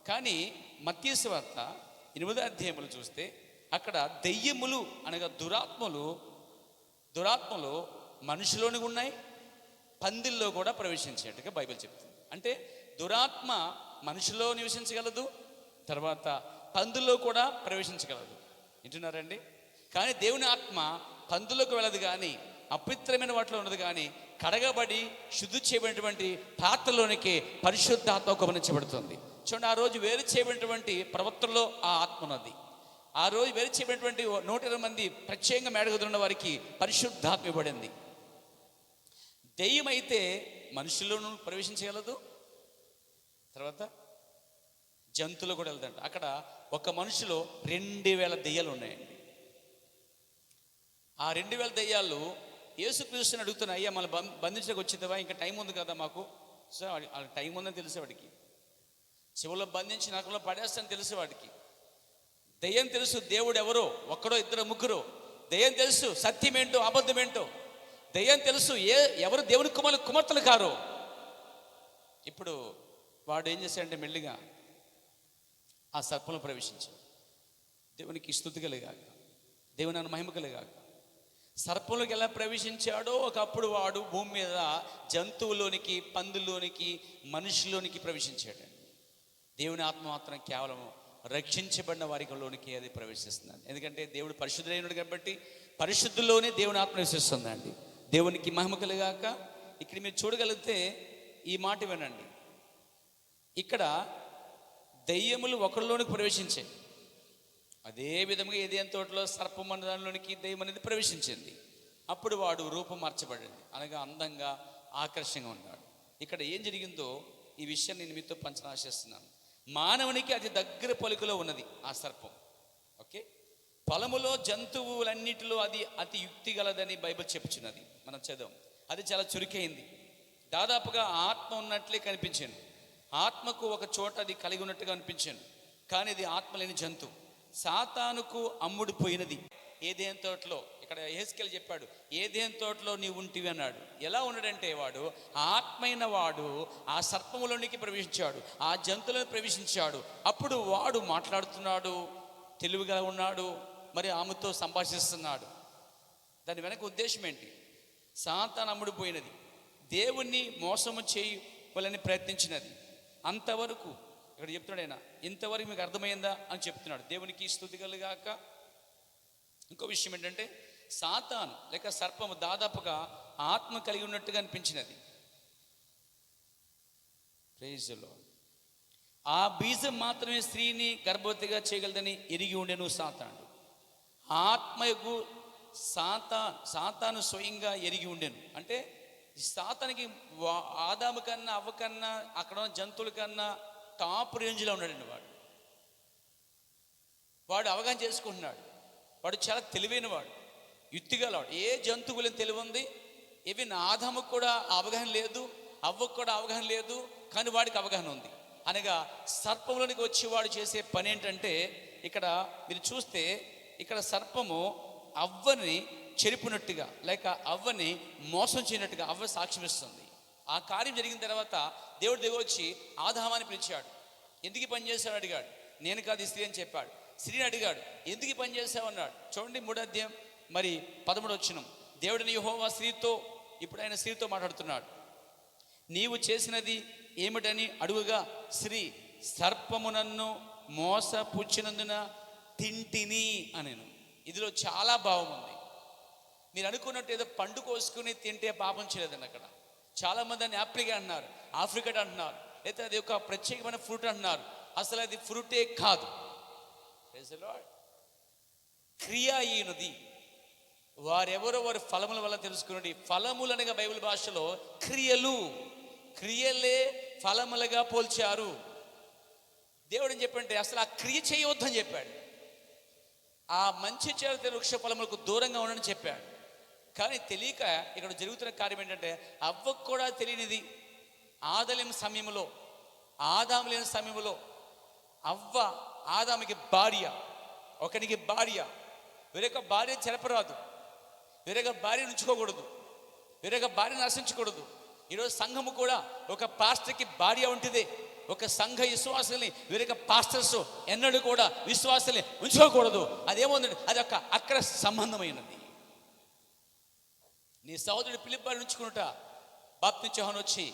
కానీ మత్తయి సువార్త 8వ అధ్యాయములు చూస్తే అక్కడ దెయ్యములు అనగా దురాత్మలు మనుషులోని ఉన్నాయి, పందిల్లో కూడా ప్రవేశించేట్టుగా బైబిల్ చెప్తుంది. అంటే దురాత్మ మనుషులో నివసించగలదు, తర్వాత పందుల్లో కూడా ప్రవేశించగలదు. వింటున్నారండి? కానీ దేవుని ఆత్మ పందులకు వెళ్ళదు, కానీ అపవిత్రమైన వాటిలో ఉన్నది, కానీ కడగబడి శుద్ధి చేయబడినటువంటి పాత్రలోనికి పరిశుద్ధాత్మ గమనించబడుతుంది. చూడండి, ఆ రోజు వేరు చేయబడినటువంటి ప్రవర్తనలో ఆ ఆత్మ ఉన్నది. ఆ రోజు వేరు చేయబడినటువంటి 120 మంది ప్రత్యేకంగా మేడగదున్న వారికి పరిశుద్ధాత్మ ఇవ్వబడింది. దెయ్యం అయితే మనుషులను ప్రవేశించగలదు, తర్వాత జంతువులు కూడా వెళ్తాడు. అక్కడ ఒక మనిషిలో 2000 దెయ్యాలు ఉన్నాయండి. ఆ 2000 దెయ్యాలు యేసుక్రీస్తుని అడుగుతున్నాయి, అయ్యా మళ్ళీ బంధించడానికి వచ్చిందవా, ఇంకా టైం ఉంది కదా మాకు. సో టైం ఉందని తెలిసే వాడికి, చెవులో బంధించి నరకంలో పడేస్తానని తెలిసే వాడికి. దెయ్యం తెలుసు దేవుడు ఎవరో, ఒక్కడో ఇద్దరు ముగ్గురు. దెయ్యం తెలుసు సత్యం ఏంటో అబద్ధం ఏంటో. దెయ్యం తెలుసు ఎవరు దేవుని కుమార్తెలు కారు. ఇప్పుడు వాడు ఏం చేశాడంటే మెల్లిగా ఆ సర్పంలో ప్రవేశించాడు. దేవునికి స్తుతి కలుగాక, దేవుని మహిమ కలుగాక. సర్పంలోకి ఎలా ప్రవేశించాడో ఒకప్పుడు వాడు భూమి మీద జంతువులోనికి, పందుల్లోనికి, మనుషుల్లోనికి ప్రవేశించాడు. దేవుని ఆత్మ మాత్రం కేవలం రక్షించబడిన వారిలోనికి అది ప్రవేశిస్తున్నాడు. ఎందుకంటే దేవుడు పరిశుద్ధుడైనడు కాబట్టి పరిశుద్ధుల్లోనే దేవుని ఆత్మ నివసిస్తుందండి. దేవునికి మహిమ కలుగాక. ఇక్కడ మీరు చూడగలిగితే ఈ మాట వినండి. ఇక్కడ దెయ్యములు ఒకరిలోనికి ప్రవేశించాయి. అదే విధంగా ఏదైనా తోటలో సర్పం అన్న దానిలోనికి దెయ్యం అనేది ప్రవేశించింది. అప్పుడు వాడు రూపం మార్చబడింది, అనగా అందంగా ఆకర్షణగా ఉన్నాడు. ఇక్కడ ఏం జరిగిందో ఈ విషయాన్ని నేను మీతో పంచన ఆశిస్తున్నాను. మానవునికి అతి దగ్గర పలుకులో ఉన్నది ఆ సర్పం. ఓకే, పొలములో జంతువులన్నిటిలో అది అతి యుక్తి గలదని బైబిల్ చెప్పుచున్నది. మనం చదువు, అది చాలా చురుకైంది. దాదాపుగా ఆత్మ ఉన్నట్లే కనిపించాను. ఆత్మకు ఒక చోట అది కలిగి ఉన్నట్టుగా అనిపించాను. కానీ ఇది ఆత్మ లేని జంతువు. సాతానుకు అమ్ముడుపోయినది. ఏదేన్ తోటలో, ఇక్కడ యెహెజ్కేలు చెప్పాడు, ఏదేన్ తోటలో నీవు ఉంటివి అన్నాడు. ఎలా ఉన్నాడంటే వాడు ఆత్మైన వాడు ఆ సర్పములోనికి ప్రవేశించాడు, ఆ జంతువులను ప్రవేశించాడు. అప్పుడు వాడు మాట్లాడుతున్నాడు, తెలివిగా ఉన్నాడు, మరి ఆమెతో సంభాషిస్తున్నాడు. దాని వెనక ఉద్దేశం ఏంటి? సాతాను అమ్ముడుపోయినది, దేవుణ్ణి మోసము చేయాలని ప్రయత్నించినది. అంతవరకు ఇక్కడ చెప్తున్నాడు ఆయన, ఇంతవరకు మీకు అర్థమైందా అని చెప్తున్నాడు. దేవునికి స్తుతి కలుగాక. ఇంకో విషయం ఏంటంటే, సాతాను లేక సర్పము దాదాపుగా ఆత్మ కలిగి ఉన్నట్టుగా అనిపించినది. Praise the lord. ఆ బీజం మాత్రమే స్త్రీని గర్భవతిగా చేయగలదని ఎరిగి ఉండెను సాతాను. ఆత్మకు సాతాను స్వయంగా ఎరిగి ఉండెను. అంటే సాతానికి ఆదాము కన్నా అవ్వ కన్నా అక్కడ ఉన్న జంతువుల కన్నా టాప్ రేంజ్లో ఉన్నాడండి. వాడు అవగాహన చేసుకుంటున్నాడు. వాడు చాలా తెలివైన వాడు, యుక్తిగలవాడు. ఏ జంతువులని తెలివి ఉంది. ఈవెన్ ఆదాముకు కూడా అవగాహన లేదు, అవ్వకు కూడా అవగాహన లేదు, కానీ వాడికి అవగాహన ఉంది. అనగా సర్పంలోనికి వచ్చి వాడు చేసే పని ఏంటంటే, ఇక్కడ మీరు చూస్తే ఇక్కడ సర్పము అవ్వని చెరిపినట్టుగా లేక అవ్వని మోసం చేయనట్టుగా అవ్వ సాక్ష్యం ఇస్తుంది. ఆ కార్యం జరిగిన తర్వాత దేవుడు దిగి వచ్చి ఆదామాని పిలిచాడు. ఎందుకు పని చేశాడు అడిగాడు. నేను కాదు ఈ స్త్రీ అని చెప్పాడు. స్త్రీని అడిగాడు, ఎందుకు పని చేశావు అన్నాడు. చూడండి 3వ అధ్యాయం మరి 13వ వచనం. దేవుడిని యెహోవా స్త్రీతో, ఇప్పుడు ఆయన స్త్రీతో మాట్లాడుతున్నాడు. నీవు చేసినది ఏమిటని అడుగుగా, స్త్రీ సర్పము నన్ను మోసపుచ్చినందున తింటిని అనేను. ఇదిలో చాలా భావం ఉంది. మీరు అనుకున్నట్టు ఏదో పండు కోసుకుని తింటే పాపం చేయలేదండి. అక్కడ చాలామంది దాన్ని యాప్రికా అంటున్నారు, ఆఫ్రికట్ అంటున్నారు, లేదా అది ఒక ప్రత్యేకమైన ఫ్రూట్ అంటున్నారు. అసలు అది ఫ్రూటే కాదు. క్రియ అయినది. వారెవరో వారి ఫలముల వల్ల తెలుసుకున్నది. ఫలములు అనగా బైబిల్ భాషలో క్రియలు, క్రియలే ఫలములుగా పోల్చారు. దేవుడు ఏం చెప్పంటే అసలు ఆ క్రియ చేయవద్దని చెప్పాడు. ఆ మంచి చేత వృక్ష ఫలములకు దూరంగా ఉండని చెప్పాడు. కానీ తెలియక ఇక్కడ జరుగుతున్న కార్యం ఏంటంటే, అవ్వకు కూడా తెలియనిది. ఆదలేని సమయంలో, ఆదాము లేని సమయంలో అవ్వ ఆదాముకి భార్య, ఒకనికి భార్య, వేరొక భార్య చెరపరాదు, వేరొక భార్య ఉంచుకోకూడదు, వేరొక భార్యను ఆశించకూడదు. ఈరోజు సంఘము కూడా ఒక పాస్టర్కి భార్య ఉంటుంది. ఒక సంఘ విశ్వాసాన్ని వేరొక పాస్టర్స్ ఎన్నడూ కూడా విశ్వాసాన్ని ఉంచుకోకూడదు. అదేమోందండి, అది ఒక అక్ర సంబంధమైనది. నీ సహోదరుడు ఫిలిప్పి భార్య ఉంచుకున్నట బాప్తిస్మా యోహాను వచ్చి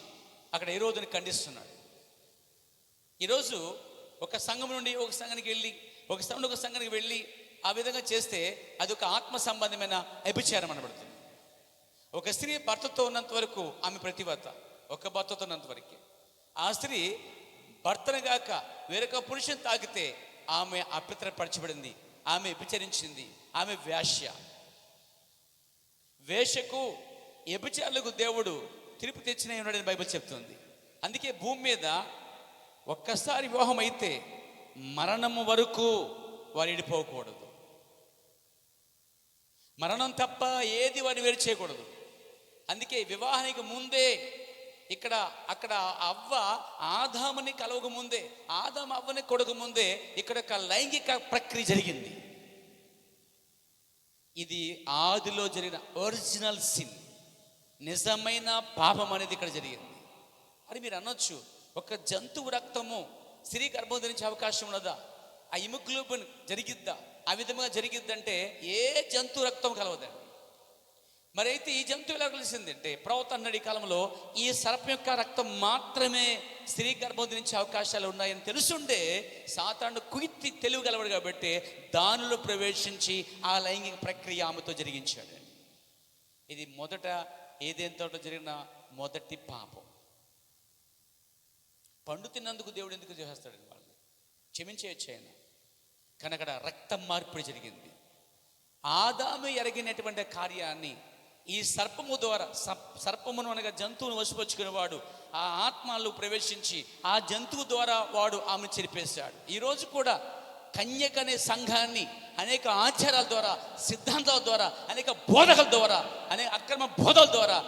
అక్కడ హేరోదుని ఖండిస్తున్నాడు. ఈరోజు ఒక సంఘం నుండి ఒక సంఘానికి వెళ్ళి, ఒక సంఘం నుండి ఒక సంఘానికి వెళ్ళి ఆ విధంగా చేస్తే అది ఒక ఆత్మ సంబంధమైన వ్యభిచారం అనబడుతుంది. ఒక స్త్రీ భర్తతో ఉన్నంత వరకు ఆమె ప్రతివత, ఒక భర్తతో ఉన్నంత వరకు. ఆ స్త్రీ భర్తను గాక వేరొక పురుషుని తాకితే ఆమె అపవిత్రపరచబడింది, ఆమె వ్యభిచరించింది, ఆమె వేశ్య. వేషకు వ్యభిచారులకు దేవుడు తీర్పు తెచ్చిన ఉన్నాడని బైబిల్ చెప్తుంది. అందుకే భూమి మీద ఒక్కసారి వివాహం అయితే మరణము వరకు వారు విడిపోకూడదు. మరణం తప్ప ఏది వారిని వేరు చేయకూడదు. అందుకే వివాహానికి ముందే అక్కడ అవ్వ ఆదాముని కలవక ముందే, ఆదాము అవ్వని కొడక ముందే ఇక్కడ ఒక లైంగిక ప్రక్రియ జరిగింది. ఇది ఆదిలో జరిగిన ఒరిజినల్ సిన్, నిజమైన పాపం అనేది ఇక్కడ జరిగింది. అది మీరు అనొచ్చు, ఒక జంతువు రక్తము స్త్రీ గర్భం ధరించే అవకాశం ఉన్నదా? ఆ హిమోగ్లోబిన్ జరిగిద్దా? ఆ విధంగా జరిగిద్దంటే ఏ జంతువు రక్తం కలవదండి. మరి అయితే ఈ జంతువు ఎలా కలిసిందంటే, ప్రవక్త అన్నాడు ఈ కాలంలో ఈ సర్పం యొక్క రక్తం మాత్రమే స్త్రీ గర్భం ధరించే అవకాశాలు ఉన్నాయని తెలుసుండే సాతాను కుయిత్తి తెలివి గలవాడు కాబట్టి దానిలో ప్రవేశించి ఆ లైంగిక ప్రక్రియ ఆమెతో జరిగించాడు. ఇది మొదట ఏదేన్ తోటలో జరిగిన మొదటి పాపం. పండు తిన్నందుకు దేవుడు ఎందుకు చేస్తాడండి? వాళ్ళని క్షమించేయచ్చు ఆయన, కానీ అక్కడ రక్తం మార్పిడి జరిగింది. ఆదాము ఎరగినటువంటి కార్యాన్ని ఈ సర్పము ద్వారా, సర్పమును అనగా జంతువును వశపరుచుకునే వాడు ఆ ఆత్మలు ప్రవేశించి ఆ జంతువు ద్వారా వాడు ఆమె చెరిపేశాడు. ఈరోజు కూడా కన్యక అనే సంఘాన్ని అనేక ఆచారాల ద్వారా, సిద్ధాంతాల ద్వారా, అనేక బోధకుల ద్వారా, అనేక అక్రమ బోధల ద్వారా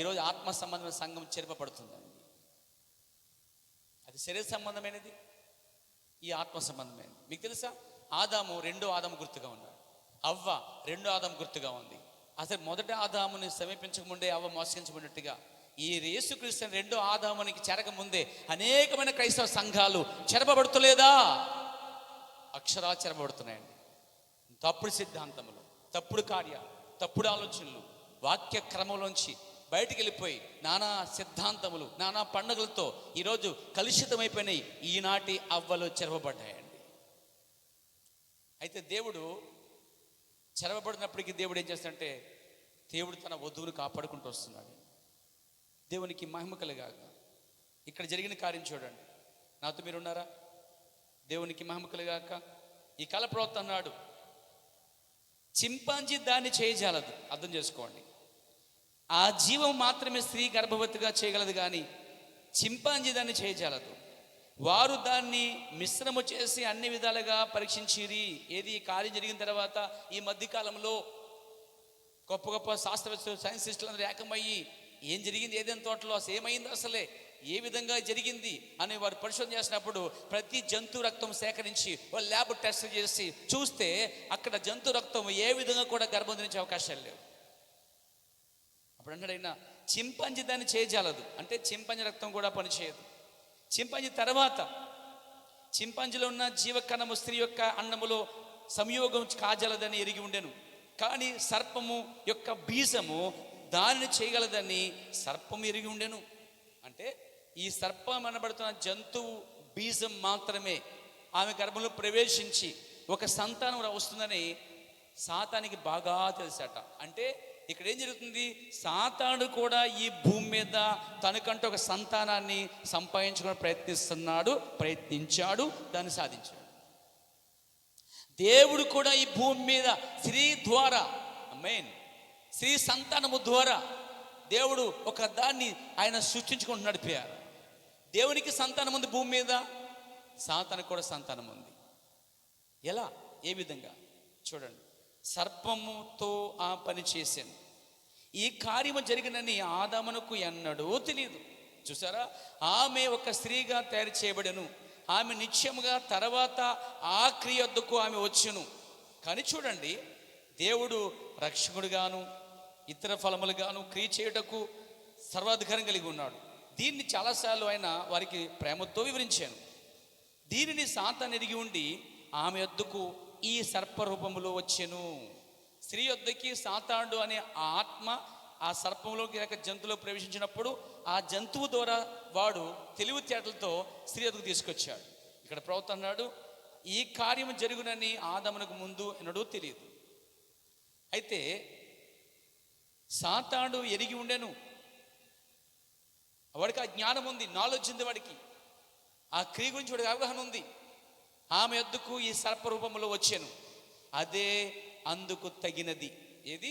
ఈరోజు ఆత్మ సంబంధమైన సంఘం చెరిపబడుతుందండి. అది శరీర సంబంధమైనది, ఈ ఆత్మ సంబంధమైనది. మీకు తెలుసా, ఆదాము రెండో ఆదాము గుర్తుగా ఉన్నాడు, అవ్వ రెండో ఆదాము గుర్తుగా ఉంది. అసలు మొదటి ఆదాముని సమీపించకముందే అవ్వ మోసగించబడినట్టుగా ఈ యేసుక్రీస్తు రెండో ఆదామునికి చెరగముందే అనేకమైన క్రైస్తవ సంఘాలు చెరపబడుతులేదా? అక్షరాలు చెరపబడుతున్నాయండి. తప్పుడు సిద్ధాంతములు, తప్పుడు కార్యాలు, తప్పుడు ఆలోచనలు, వాక్య క్రమంలోంచి బయటికి వెళ్ళిపోయి నానా సిద్ధాంతములు, నానా పండుగలతో ఈరోజు కలుషితమైపోయినాయి. ఈనాటి అవ్వలు చెరవబడ్డాయండి. అయితే దేవుడు చెరవబడినప్పటికీ దేవుడు ఏం చేస్తాడంటే, దేవుడు తన వధువును కాపాడుకుంటూ వస్తున్నాడు. దేవునికి మహిమ కలుగాక. ఇక్కడ జరిగిన కార్యం చూడండి. నాతో మీరు ఉన్నారా? దేవునికి మహిమ కలుగాక. ఈ కల ప్రవక్త అన్నాడు, చింపాంజీ దాన్ని చేయజాలదు. అర్థం చేసుకోండి, ఆ జీవం మాత్రమే స్త్రీ గర్భవతిగా చేయగలదు, కానీ చింపాంజీ దాన్ని చేయజాలదు. వారు దాన్ని మిశ్రమ చేసి అన్ని విధాలుగా పరీక్షించిరి. ఏది కార్యం జరిగిన తర్వాత ఈ మధ్యకాలంలో గొప్ప గొప్ప శాస్త్రవేత్తలు, సైంటిస్టులు అందరూ ఏకమయ్యి ఏం జరిగింది ఏదైనా తోటలో, అసలు ఏమైంది, అసలే ఏ విధంగా జరిగింది అని వారు పరిశోధన చేసినప్పుడు ప్రతి జంతు రక్తం సేకరించి వాళ్ళు ల్యాబ్ టెస్ట్ చేసి చూస్తే అక్కడ జంతు రక్తం ఏ విధంగా కూడా గర్భం ధరించే అవకాశాలు లేవు. అప్పుడు అన్నాడైనా, చింపాంజీ దాన్ని చేయజాలదు, అంటే చింపాంజీ రక్తం కూడా పనిచేయదు. చింపాంజీ తర్వాత చింపాంజీలో ఉన్న జీవకణము స్త్రీ యొక్క అన్నములో సంయోగం కాజలదని ఎరిగి ఉండెను, కానీ సర్పము యొక్క బీజము దానిని చేయగలదని సర్పము ఎరిగి ఉండెను. అంటే ఈ సర్పం అనబడుతున్న జంతువు బీజం మాత్రమే ఆమె గర్భంలో ప్రవేశించి ఒక సంతానం వస్తుందని సాతానికి బాగా తెలుసట. అంటే ఇక్కడ ఏం జరుగుతుంది, సాతాను కూడా ఈ భూమి మీద తనకంటూ ఒక సంతానాన్ని సంపాదించుకుని ప్రయత్నించాడు, దాన్ని సాధించాడు. దేవుడు కూడా ఈ భూమి మీద స్త్రీ ద్వారా, స్త్రీ సంతానము ద్వారా దేవుడు ఒక దాన్ని ఆయన సృష్టించుకుంటూ నడిపారు. దేవునికి సంతానం ఉంది భూమి మీద, సాతానికి కూడా సంతానం ఉంది. ఎలా, ఏ విధంగా చూడండి. సర్పముతో ఆ పని చేశాను, ఈ కార్యము జరిగినని ఆదామునకు ఎన్నడూ తెలియదు. చూసారా, ఆమె ఒక స్త్రీగా తయారు చేయబడెను, ఆమె నిత్యముగా తర్వాత ఆ క్రియొద్దకు ఆమె వచ్చును. కానీ చూడండి, దేవుడు రక్షకుడుగాను ఇతర ఫలములుగాను క్రియ చేయుటకు సర్వాధికారం కలిగి ఉన్నాడు. దీన్ని చాలాసార్లు ఆయన వారికి ప్రేమతో వివరించాను. దీనిని సాతాను ఎరిగి ఉండి ఆమె యొద్దకు ఈ సర్పరూపములో వచ్చెను. స్త్రీ యొద్దకి సాతానుడు అనే ఆ ఆత్మ ఆ సర్పంలోకి లేక జంతువులో ప్రవేశించినప్పుడు ఆ జంతువు ద్వారా వాడు తెలివితేటలతో స్త్రీ యొద్దకు తీసుకొచ్చాడు. ఇక్కడ ప్రవక్త అన్నాడు, ఈ కార్యము జరుగునని ఆదామునకు ముందు ఎన్నడూ తెలియదు. అయితే సాతానుడు ఎరిగి ఉండెను, వాడికి ఆ జ్ఞానం ఉంది, నాలెడ్జ్ ఉంది, వాడికి ఆ క్రియ గురించి వాడికి అవగాహన ఉంది. ఆమె యొద్దకు ఈ సర్పరూపంలో వచ్చాను, అదే అందుకు తగినది. ఏది?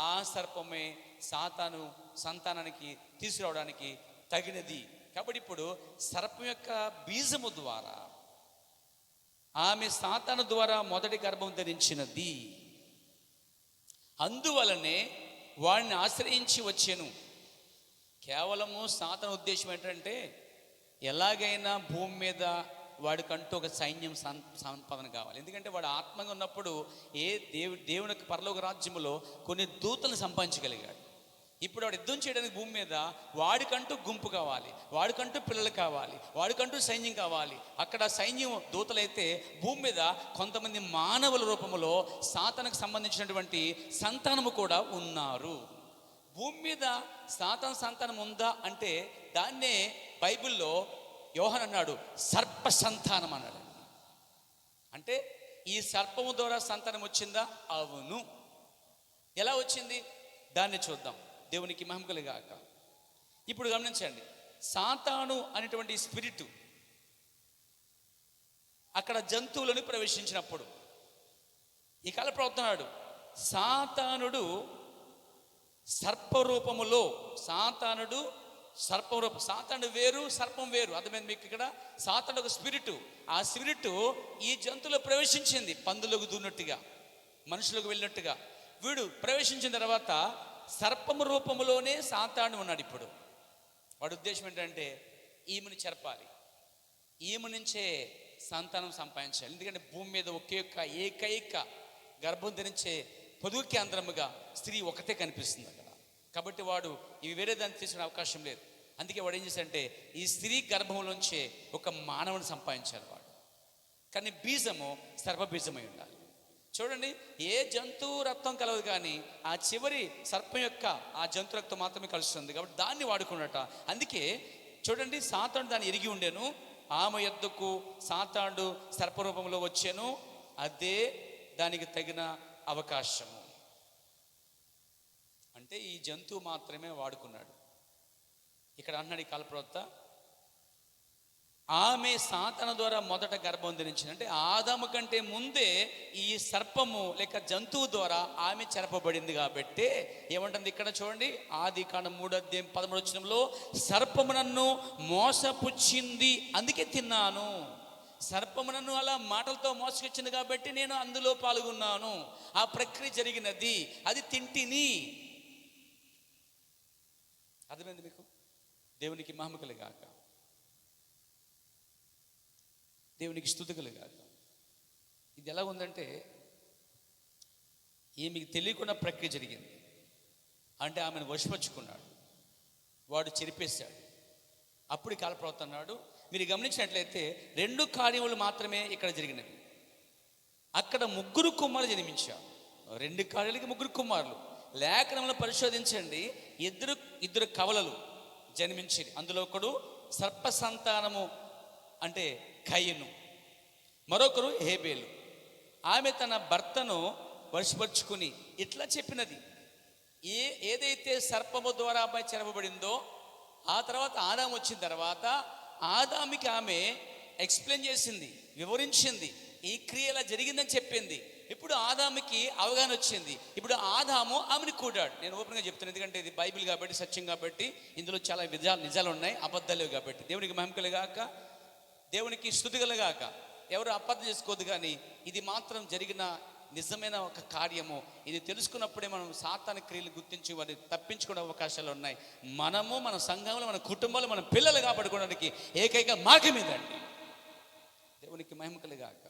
ఆ సర్పమే సాతాను సంతానానికి తీసుకురావడానికి తగినది. కాబట్టి ఇప్పుడు సర్పం యొక్క బీజము ద్వారా ఆమె సాతాను ద్వారా మొదటి గర్భం ధరించినది. అందువలనే వాడిని ఆశ్రయించి వచ్చాను. కేవలము సాతాను ఉద్దేశం ఏంటంటే, ఎలాగైనా భూమి మీద వాడికంటూ ఒక సైన్యం సంపాదన కావాలి. ఎందుకంటే వాడు ఆత్మగా ఉన్నప్పుడు దేవుని పరలోక రాజ్యములో కొన్ని దూతలను సంపాదించగలిగాడు. ఇప్పుడు వాడు యుద్ధం చేయడానికి భూమి మీద వాడికంటూ గుంపు కావాలి, వాడికంటూ పిల్లలు కావాలి, వాడికంటూ సైన్యం కావాలి. అక్కడ సైన్యం దూతలైతే భూమి మీద కొంతమంది మానవుల రూపంలో సాతానుకు సంబంధించినటువంటి సంతానము కూడా ఉన్నారు. భూమి మీద సాతాను సంతానం ఉందా అంటే దాన్నే బైబిల్లో యోహాను అన్నాడు, సర్ప సంతానం అన్నాడు. అంటే ఈ సర్పము ద్వారా సంతానం వచ్చిందా? అవును. ఎలా వచ్చింది దాన్ని చూద్దాం. దేవునికి మహిమ కలుగాక. ఇప్పుడు గమనించండి, సాతాను అనేటువంటి స్పిరిట్ అక్కడ జంతువులను ప్రవేశించినప్పుడు ఈ కాల ప్రవర్తనాడు సాతానుడు సర్పరూపములో, సాతానుడు సర్పరూపం, సాతానుడు వేరు, సర్పం వేరు. అర్థమైంది మీకు? ఇక్కడ సాతానుడు ఒక స్పిరిట్, ఆ స్పిరిట్ ఈ జంతువులో ప్రవేశించింది. పందులకు దూన్నట్టుగా, మనుషులకు వెళ్ళినట్టుగా వీడు ప్రవేశించిన తర్వాత సర్పము రూపములోనే సాతానుడు ఉన్నాడు. ఇప్పుడు వాడి ఉద్దేశం ఏంటంటే ఈమెను చెరపాలి, ఈమె నుంచే సంతానం సంపాదించాలి. ఎందుకంటే భూమి మీద ఒకే ఒక్క ఏకైక గర్భం ధరించే పొదుగు కేంద్రముగా స్త్రీ ఒకటే కనిపిస్తుంది అక్కడ. కాబట్టి వాడు ఇవి వేరే దాన్ని తీసుకునే అవకాశం లేదు. అందుకే వాడు ఏం చేశాడంటే ఈ స్త్రీ గర్భంలోంచే ఒక మానవుని సంపాదించాలి వాడు. కానీ బీజము సర్పబీజమై ఉండాలి. చూడండి, ఏ జంతువు రక్తం కలవదు, కానీ ఆ చివరి సర్పం యొక్క ఆ జంతు రక్తం మాత్రమే కలుస్తుంది. కాబట్టి దాన్ని వాడుకున్నట. అందుకే చూడండి, సాతాను దాన్ని ఎరిగి ఉండేను. ఆమె యొద్దకు సాతానుడు సర్పరూపంలో వచ్చాను, అదే దానికి తగిన అవకాశము. అంటే ఈ జంతువు మాత్రమే వాడుకున్నాడు. ఇక్కడ అన్నాడు ఈ కాలప్రవక్త, ఆమె సాతాను ద్వారా మొదట గర్భం ధరించింది. అంటే ఆదాము కంటే ముందే ఈ సర్పము లేక జంతువు ద్వారా ఆమె చెరపబడింది. కాబట్టి ఏమంటుంది ఇక్కడ చూడండి, ఆదికాండం 3:13 సర్పము నన్ను మోసపుచ్చింది, అందుకే తిన్నాను. సర్పము నన్ను అలా మాటలతో మోసపుచ్చింది కాబట్టి నేను అందులో పాల్గొన్నాను. ఆ ప్రక్రియ జరిగినది, అది తింటిని. అర్థమైంది మీకు? దేవునికి మహిమ కలుగాక, దేవునికి స్తుతి కలుగాక. ఇది ఎలా ఉందంటే, ఈమెకి తెలియకుండా ప్రక్రియ జరిగింది. అంటే ఆమెను వశపరుచుకున్నాడు, వాడు చెరిపేశాడు. అప్పుడు కాలప్రవక్త అన్నాడు, మీరు గమనించినట్లయితే 2 కార్యములు మాత్రమే ఇక్కడ జరిగినవి. అక్కడ 3 కుమారులు జన్మించారు. 2 కార్యాలకి 3 కుమారులు. లేఖనంలో పరిశోధించండి, ఇద్దరు కవలలు జన్మించింది. అందులో ఒకడు సర్ప సంతానము అంటే కయీను, మరొకరు హేబేలు. ఆమె తన భర్తను వశపరుచుకుని ఇట్లా చెప్పినది, ఏదైతే సర్పము ద్వారా అబ్బాయి చెరపబడిందో, ఆ తర్వాత ఆదాము వచ్చిన తర్వాత ఆదాముకి ఆమె ఎక్స్ప్లెయిన్ చేసింది, వివరించింది, ఈ క్రియ ఎలా జరిగిందని చెప్పింది. ఇప్పుడు ఆదాముకి అవగాహన వచ్చింది. ఇప్పుడు ఆదాము ఆమెను కూడాడు. నేను ఓపెన్గా చెప్తాను, ఎందుకంటే ఇది బైబిల్ కాబట్టి, సత్యం కాబట్టి, ఇందులో చాలా నిజాలు ఉన్నాయి, అబద్ధాలు కాబట్టి. దేవునికి మహిమ కలుగాక, దేవునికి స్తుతి కలుగాక. ఎవరు అబద్ధం చేసుకోవద్దు, కానీ ఇది మాత్రం జరిగిన నిజమైన ఒక కార్యము. ఇది తెలుసుకున్నప్పుడే మనం సాతాను క్రియలు గుర్తించి వారిని తప్పించుకునే అవకాశాలు ఉన్నాయి. మనము మన సంఘంలో, మన కుటుంబంలో, మన పిల్లలు కాపాడుకోవడానికి ఏకైక మార్గం ఇదండి. దేవునికి మహిమ కలుగాక.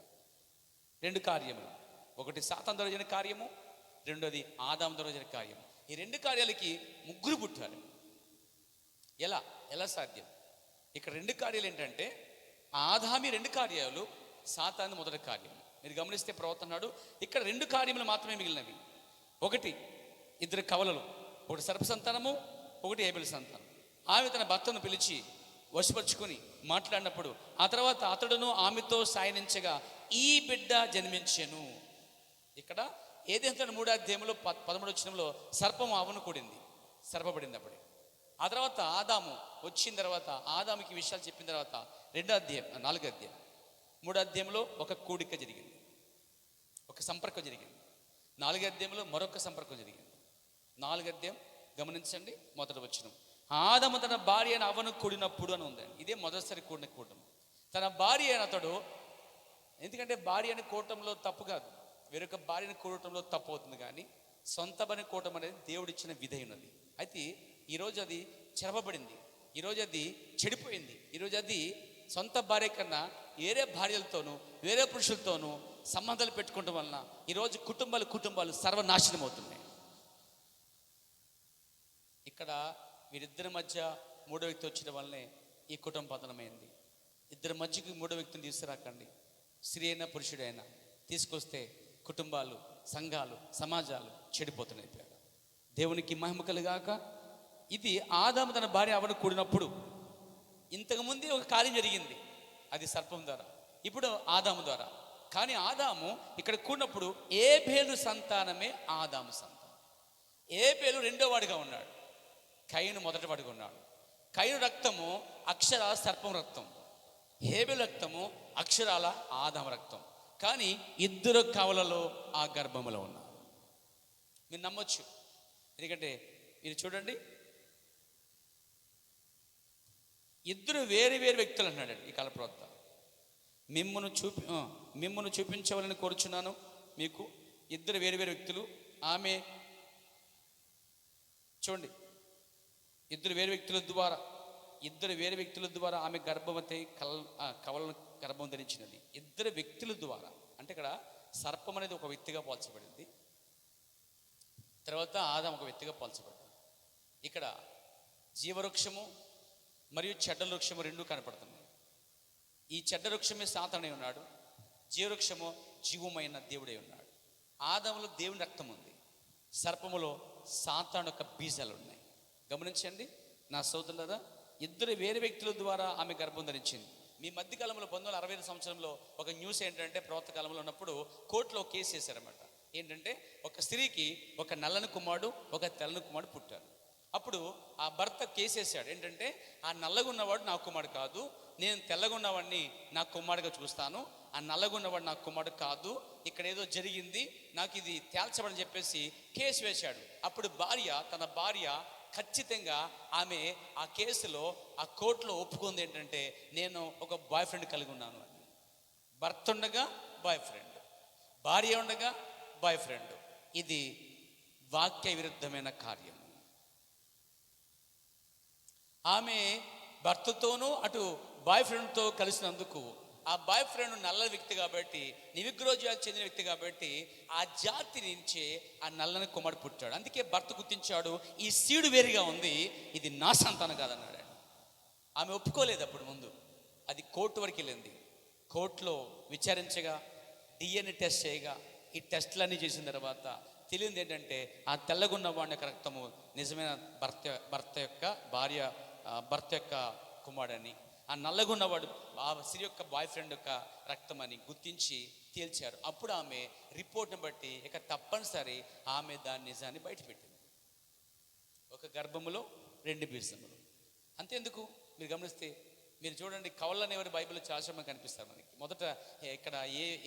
2 కార్యములు, ఒకటి సాతాను ద్వారా జరిగిన కార్యము, రెండోది ఆదాము ద్వారా జరిగిన కార్యము. ఈ 2 కార్యాలకి 3 పుట్టారు. ఎలా సాధ్యం? ఇక్కడ 2 కార్యాలు ఏంటంటే, ఆదామి 2 కార్యాలు, సాతాను మొదటి కార్యం. మీరు గమనిస్తే ప్రవర్తన్నాడు, ఇక్కడ 2 కార్యములు మాత్రమే మిగిలినవి. ఒకటి 2 కవలలు, ఒకటి సర్ప సంతానము, ఒకటి హేబేలు సంతానం. ఆమె తన భర్తను పిలిచి వశపరుచుకొని మాట్లాడినప్పుడు, ఆ తర్వాత అతడును ఆమెతో సాయనించగా ఈ బిడ్డ జన్మించెను. ఇక్కడ ఏదైతే 3:13 సర్పము ఆవును కూడింది, సర్పబడింది అప్పుడే. ఆ తర్వాత ఆదాము వచ్చిన తర్వాత ఆదాముకి విషయాలు చెప్పిన తర్వాత 4వ అధ్యాయం 3వ అధ్యాయంలో ఒక కూడిక జరిగింది, ఒక సంపర్కం జరిగింది. 4వ అధ్యాయంలో మరొక సంపర్కం జరిగింది. 4వ అధ్యాయం గమనించండి, మొదటి వచనం, ఆదాము తన భార్య అయిన అవ్వను కూడినప్పుడు అని ఉందండి. ఇదే మొదటిసారి కూడిన కూడటం. తన భార్య అయిన అతడు, ఎందుకంటే భార్య అని కూడటంలో తప్పు కాదు, వేరొక భార్యను కూడటంలో తప్పు అవుతుంది. కానీ సొంత భార్యని కూడటం అనేది దేవుడిచ్చిన విధి ఉన్నది. అయితే ఈరోజు అది చెరపబడింది, ఈరోజు అది చెడిపోయింది. ఈరోజు అది సొంత భార్య కన్నా వేరే భార్యలతోనూ వేరే పురుషులతోనూ సంబంధాలు పెట్టుకోవడం వలన ఈరోజు కుటుంబాలు సర్వనాశనం అవుతున్నాయి. ఇక్కడ వీరిద్దరి మధ్య 3వ వ్యక్తి వచ్చిన వల్లనే ఈ కుటుంబ పతనమైంది. ఇద్దరి మధ్యకి 3వ వ్యక్తిని తీసుకురాకండి. స్త్రీ అయినా పురుషుడైనా తీసుకొస్తే కుటుంబాలు, సంఘాలు, సమాజాలు చెడిపోతున్నాయి. దేవునికి మహిమ కలుగాక. ఇది ఆదాము తన భార్య అవ్వను కూడినప్పుడు. ఇంతకుముందే ఒక కార్యం జరిగింది, అది సర్పం ద్వారా, ఇప్పుడు ఆదాము ద్వారా. కానీ ఆదాము ఇక్కడ కూడినప్పుడు హేబేలు సంతానమే ఆదాము సంతానం. హేబేలు 2వ వాడిగా ఉన్నాడు, కయీను మొదటి వాడిగా ఉన్నాడు. కయీను రక్తము అక్షరాల సర్పం రక్తం, హేబేలు రక్తము అక్షరాల ఆదాము రక్తం. కానీ 2 కవలలో ఆ గర్భములో ఉన్నారు. మీరు నమ్మొచ్చు, ఎందుకంటే మీరు చూడండి, 2 వేరు వ్యక్తులు అన్నాడండి ఈ కాలప్రవక్త. మిమ్మును చూపించవాలని కోరుచున్నాను మీకు. 2 వేరు వ్యక్తులు. ఆమె చూడండి, 2 వేరు వ్యక్తుల ద్వారా ఆమె గర్భవతి కవలను గర్భం ధరించినది. ఇద్దరు వ్యక్తుల ద్వారా, అంటే ఇక్కడ సర్పం అనేది ఒక వ్యక్తిగా పోల్చబడింది, తర్వాత ఆదాం ఒక వ్యక్తిగా పోల్చబడింది. ఇక్కడ జీవవృక్షము మరియు చెడ్డ వృక్షము రెండు కనపడుతున్నాయి. ఈ చెడ్డ వృక్షమే సాతానై ఉన్నాడు, జీవవృక్షము జీవమైన దేవుడై ఉన్నాడు. ఆదాములో దేవుని రక్తం ఉంది, సర్పములో సాతాను యొక్క బీజాలు ఉన్నాయి. గమనించండి నా సోదరులారా, ఇద్దరు వేరే వ్యక్తుల ద్వారా ఆమె గర్భం ధరించింది. మీ మధ్యకాలంలో 1965 సంవత్సరంలో ఒక న్యూస్ ఏంటంటే, ప్రవక్త కాలంలో ఉన్నప్పుడు కోర్టులో కేసు వేశారన్నమాట. ఏంటంటే ఒక స్త్రీకి ఒక నల్లని కుమారుడు ఒక తెల్లని కుమారుడు పుట్టారు. అప్పుడు ఆ భర్త కేసు వేశాడు. ఏంటంటే ఆ నల్లగా ఉన్నవాడు నా కుమారుడు కాదు, నేను తెల్లగా ఉన్నవాడిని నా కుమారుడుగా చూస్తాను, ఆ నల్లగా ఉన్నవాడు నా కుమారుడు కాదు, ఇక్కడ ఏదో జరిగింది, నాకు ఇది తేల్చబడని చెప్పేసి కేసు వేశాడు. అప్పుడు తన భార్య ఖచ్చితంగా ఆమె ఆ కేసులో ఆ కోర్టులో ఒప్పుకుంది. ఏంటంటే నేను ఒక బాయ్ ఫ్రెండ్ కలిగి ఉన్నాను అని. భర్త ఉండగా బాయ్ ఫ్రెండ్, భార్య ఉండగా బాయ్ ఫ్రెండ్. ఇది వాక్య విరుద్ధమైన కార్యం. ఆమె భర్తతోనూ అటు బాయ్ ఫ్రెండ్తో కలిసినందుకు, ఆ బాయ్ ఫ్రెండ్ నల్ల వ్యక్తి కాబట్టి, నివిగ్రహ జాతి చెందిన వ్యక్తి కాబట్టి, ఆ జాతి నుంచే ఆ నల్లని కుమారుడు పుట్టాడు. అందుకే భర్త గుర్తించాడు, ఈ సీడు వేరుగా ఉంది, ఇది నా సంతానం కాదన్నాడు. ఆమె ఒప్పుకోలేదు. అప్పుడు ముందు అది కోర్టు వరకు వెళ్ళింది. కోర్టులో విచారించగా, DNA టెస్ట్ చేయగా, ఈ టెస్టులన్నీ చేసిన తర్వాత తెలియంది ఏంటంటే, ఆ తెల్లగున్న వాడి యొక్క రక్తము నిజమైన భర్త యొక్క కుమారుడని, ఆ నల్లగున్నవాడు ఆ స్త్రీ యొక్క బాయ్ ఫ్రెండ్ యొక్క రక్తం అని గుర్తించి తేల్చారు. అప్పుడు ఆమె రిపోర్ట్ని బట్టి ఇక తప్పనిసరి ఆమె దాని నిజాన్ని బయటపెట్టింది. ఒక గర్భములో 2 బీజములు. అంతేందుకు మీరు గమనిస్తే, మీరు చూడండి, కవలని ఎవరు బైబిల్లో చాలా కనిపిస్తారు మనకి. మొదట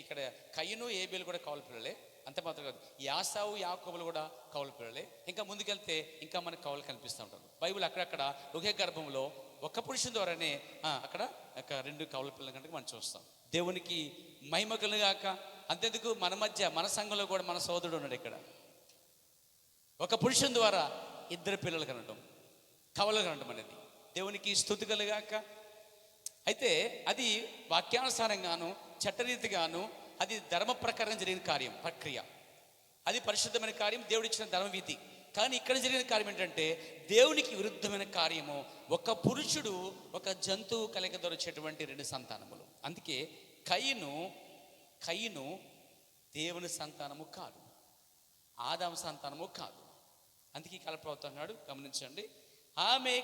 ఇక్కడ కయ్యను ఏబేలు కూడా కవల పిల్లలే, అంతే మాత్రం కాదు, యాసావు యాకోబులు కూడా కవల పిల్లలే. ఇంకా ముందుకెళ్తే ఇంకా మనకు కవలు కనిపిస్తూ ఉంటారు బైబిల్. అక్కడక్కడ ఒకే గర్భంలో ఒక్క పురుషుని ద్వారానే అక్కడ 2 కవల పిల్లల కంటే మనం చూస్తాం. దేవునికి మహిమ కలుగాక. అంతేందుకు మన మధ్య, మన సంఘంలో కూడా మన సోదరుడు ఉన్నాడు. ఇక్కడ ఒక పురుషుని ద్వారా 2 పిల్లలు కనడం, కవలు కనడం అనేది దేవునికి స్తుతి కలుగాక. అయితే అది వాక్యానుసారంగాను చట్టరీతిగాను అది ధర్మ ప్రకారం జరిగిన ప్రక్రియ, అది పరిశుద్ధమైన కార్యం, దేవుడిచ్చిన ధర్మవిధి. కానీ ఇక్కడ జరిగిన కార్యం ఏంటంటే దేవునికి విరుద్ధమైన కార్యము. ఒక పురుషుడు ఒక జంతువు కలయిక ద్వారా వచ్చేటువంటి 2 సంతానములు. అందుకే కయ్యను దేవుని సంతానము కాదు, ఆదాము సంతానము కాదు. అందుకే కలపవుతా అన్నాడు. గమనించండి, ఆమె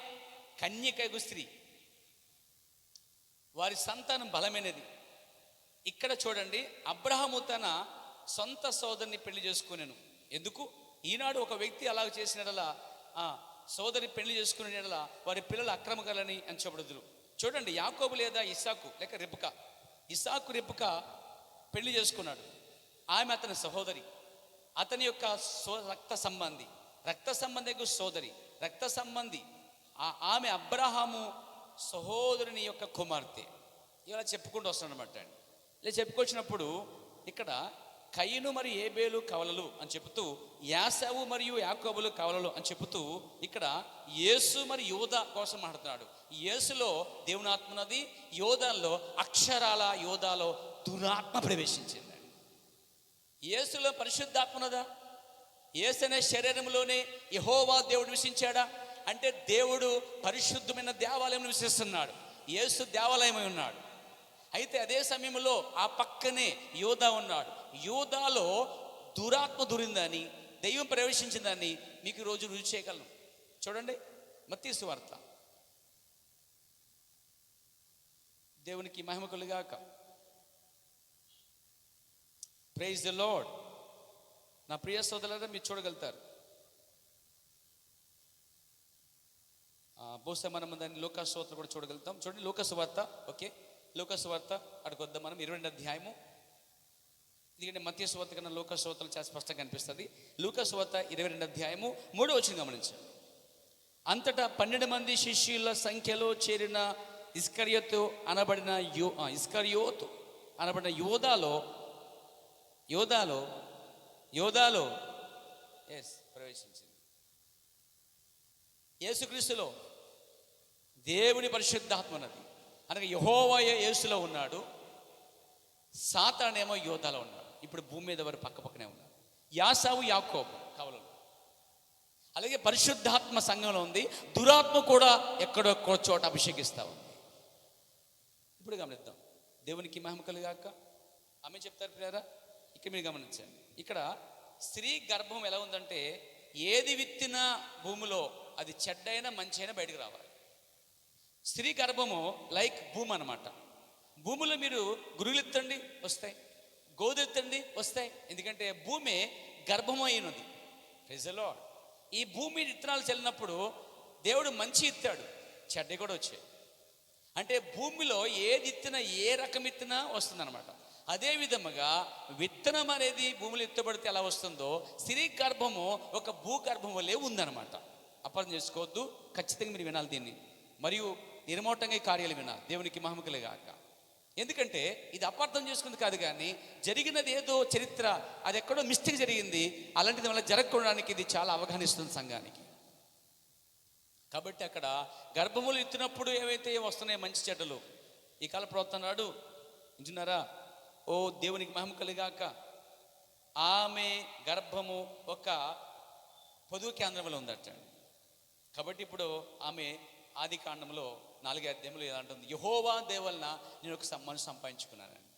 కన్యకగు స్త్రీ, వారి సంతానం బలమైనది. ఇక్కడ చూడండి, అబ్రహాము తన సొంత సోదరిని పెళ్లి చేసుకునేను. ఎందుకు? ఈనాడు ఒక వ్యక్తి అలాగ చేసినలా, సోదరి పెళ్లి చేసుకునేలా వారి పిల్లలు అక్రమకాలని అని చెప్పబడుదురు. చూడండి, యాకోబు లేదా ఇస్సాకు లేక రెబెకా. ఇస్సాకు రెబెకా పెళ్లి చేసుకున్నాడు. ఆమె అతని సహోదరి, అతని యొక్క రక్త సంబంధి సోదరి, రక్త సంబంధి. ఆమె అబ్రహాము సహోదరుని యొక్క కుమార్తె. ఇలా చెప్పుకుంటూ వస్తున్నాడు అనమాట అండి. ఇలా చెప్పుకొచ్చినప్పుడు ఇక్కడ కయ్యను మరియు ఏబేలు కవలలు అని చెబుతూ, యాసావు మరియు యాకోబులు కవలలు అని చెబుతూ, ఇక్కడ యేసు మరియు యోధ కోసం మాట్లాడుతున్నాడు. యేసులో దేవుని ఆత్మ ఉన్నది, యోధాలో దురాత్మ ప్రవేశించింది. యేసులో పరిశుద్ధాత్మ ఉన్నదా? యేసు అనే శరీరంలోనే యెహోవా దేవుడు నివసించాడా? అంటే దేవుడు పరిశుద్ధమైన దేవాలయం నివసిస్తున్నాడు. యేసు దేవాలయమై ఉన్నాడు. అయితే అదే సమయంలో ఆ పక్కనే యోధా ఉన్నాడు. యోధాలో దురాత్మ దూరిందని, దైవం ప్రవేశించిందని మీకు రోజు రుజువు చేయగలను. చూడండి, మత్తయి సువార్త. దేవునికి మహిమ కలుగాక. Praise the Lord. నా ప్రియ సోదరులారా, మీరు చూడగలుగుతారు. బహుశా మనం దాన్ని లోకాసు వార్త కూడా చూడగలుగుతాం. చూడండి, లోకాసు వార్త. ఓకే, లోకాసు వార్త అడుగుద్దాం మనం. 22వ అధ్యాయము. ఎందుకంటే మత్తయి సువార్త కన్నా లోకాసు వార్తలు చాలా స్పష్టంగా కనిపిస్తుంది. లోకాసు వార్త 22వ అధ్యాయము 3వ వచనం గమనించండి. అంతటా 12 మంది శిష్యుల సంఖ్యలో చేరిన ఇస్కరియోతు అనబడిన యోధాలో ప్రవేశించింది. యేసుక్రీస్తులో దేవుని పరిశుద్ధాత్మ ఉన్నది. అనగా యెహోవా యేసులో ఉన్నాడు. సాతానేమో యోధాలో ఉన్నాడు. ఇప్పుడు భూమి మీద వారు పక్క పక్కనే ఉన్నారు. యాసావు యాకోబు కవలలు. అలాగే పరిశుద్ధాత్మ సంఘంలో ఉంది, దురాత్మ కూడా ఎక్కడొక్క చోట అభిషేకిస్తా ఉంది. ఇప్పుడు గమనిద్దాం. దేవునికి మహిమ కలుగాక. ఆమె చెప్తారు పిల్లరా. ఇక్కడ మీరు గమనించండి, ఇక్కడ స్త్రీ గర్భం ఎలా ఉందంటే ఏది విత్తిన భూమిలో అది చెడ్డైనా మంచి అయినా బయటకు రావాలి. స్త్రీ గర్భము లైక్ భూమి అన్నమాట. భూమిలో మీరు గురుగులు ఎత్తండి వస్తాయి, గోధులు ఎత్తండి వస్తాయి. ఎందుకంటే భూమి గర్భమైనది. Praise the Lord. ఈ భూమి విత్తనాలు చల్లినప్పుడు దేవుడు మంచి ఇత్తాడు, చెడ్డ కూడా వచ్చాయి. అంటే భూమిలో ఏది ఇత్తినా ఏ రకం ఇత్తినా వస్తుందన్నమాట. అదే విధముగా విత్తనం అనేది భూమిలో ఎత్తబడితే ఎలా వస్తుందో స్త్రీ గర్భము ఒక భూగర్భం వల్లే ఉందన్నమాట. అపార్థం చేసుకోవద్దు, ఖచ్చితంగా మీరు వినాలి దీన్ని, మరియు నిర్మోటంగా ఈ కార్యాలు వినాలి. దేవునికి మహిమ కలుగాక. ఎందుకంటే ఇది అపార్థం చేసుకుంది కాదు, కానీ జరిగినది ఏదో చరిత్ర, అది ఎక్కడో మిస్టేక్ జరిగింది. అలాంటిది వల్ల జరగకూడడానికి ఇది చాలా అవగాహనిస్తుంది సంఘానికి. కాబట్టి అక్కడ గర్భములు ఎత్తినప్పుడు ఏవైతే వస్తున్నాయో మంచి చెడ్డలు, ఈ కాల ప్రవర్తనాడు వింటున్నారా? ఓ దేవునికి మహిమ కలుగాక. ఆమె గర్భము ఒక పొదువు కేంద్రంలో ఉందట. కాబట్టి ఇప్పుడు ఆమె ఆది కాండంలో 4వ అధ్యాయంలో ఎలా అంటుంది, యెహోవా దేవులన నేను ఒక మనసు సంపాదించుకున్నానని.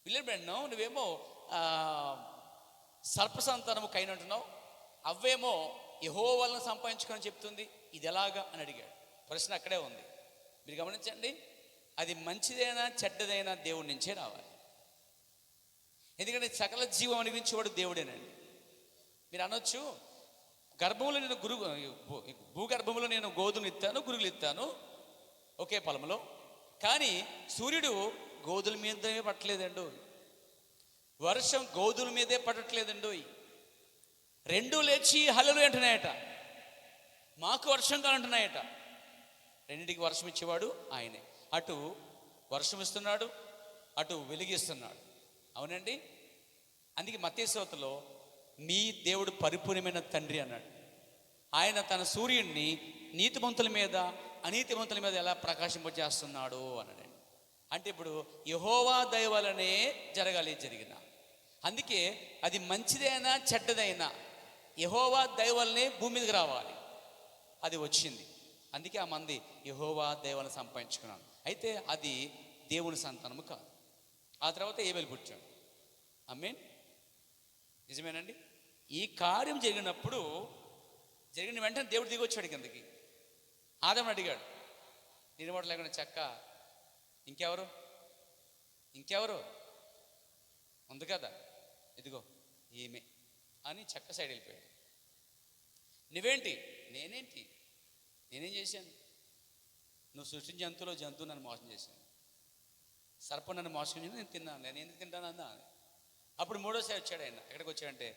పిల్లబెన్నో నువ్వేమో సర్పసంతానము కైనంటున్నావు, అవ్వేమో యెహోవాలను సంపాదించుకొని చెప్తుంది, ఇది ఎలాగా అని అడిగాడు. ప్రశ్న అక్కడే ఉంది. మీరు గమనించండి, అది మంచిదైనా చెడ్డదైనా దేవుడి నుంచే రావాలి. ఎందుకంటే సకల జీవం అనిపించేవాడు దేవుడేనండి. మీరు అనొచ్చు, గర్భంలో నేను భూగర్భంలో నేను గోధుమలు ఇస్తాను, గురుగులు ఇస్తాను ఒకే పొలంలో, కానీ సూర్యుడు గోధుల మీదే పట్టలేదండు, వర్షం గోధుల మీదే పడట్లేదండు. రెండూ లేచి హల్లెలూయా అంటున్నాయట, మాకు వర్షం కాలంటున్నాయట. రెండింటికి వర్షం ఇచ్చేవాడు ఆయనే. అటు వర్షం ఇస్తున్నాడు, అటు వెలిగిస్తున్నాడు. అవునండి. అందుకే మత్తయి సువార్తలో మీ దేవుడు పరిపూర్ణమైన తండ్రి అన్నాడు. ఆయన తన సూర్యుడిని నీతిమంతుల మీద అనీతిమంతుల మీద ఎలా ప్రకాశింపజేస్తున్నాడు అన్నాడు. అంటే ఇప్పుడు యెహోవా దయ వలనే జరగాలి జరిగిన. అందుకే అది మంచిదైనా చెడ్డదైనా యెహోవా దయ వలనే భూమి మీదకి రావాలి. అది వచ్చింది. అందుకే ఆ మంది యెహోవా దయ వలన సంపాదించుకున్నాను. అయితే అది దేవుని సంతానము కాదు. ఆ తర్వాత ఏబేలు పుట్టాడు. ఆమేన్. నిజమేనండి. ఈ కార్యం జరిగిన వెంటనే దేవుడు దిగి వచ్చాడు కిందకి. ఆదాముని అడిగాడు, నిర్మోట లేకుండా చెక్క ఇంకెవరు ఉంది కదా, ఇదిగో ఈమె అని చెక్క సైడ్ వెళ్ళిపోయాడు. నువ్వేంటి? నేనేం చేశాను? నువ్వు సృష్టించిన జంతువు నన్ను మోసం చేశాను, సర్పం నన్ను మోసం చేసి నేను తిన్నాను, నేను ఎందుకు తింటాను అందా. అప్పుడు మూడోసారి వచ్చాడు ఆయన. ఎక్కడికి వచ్చాడంటే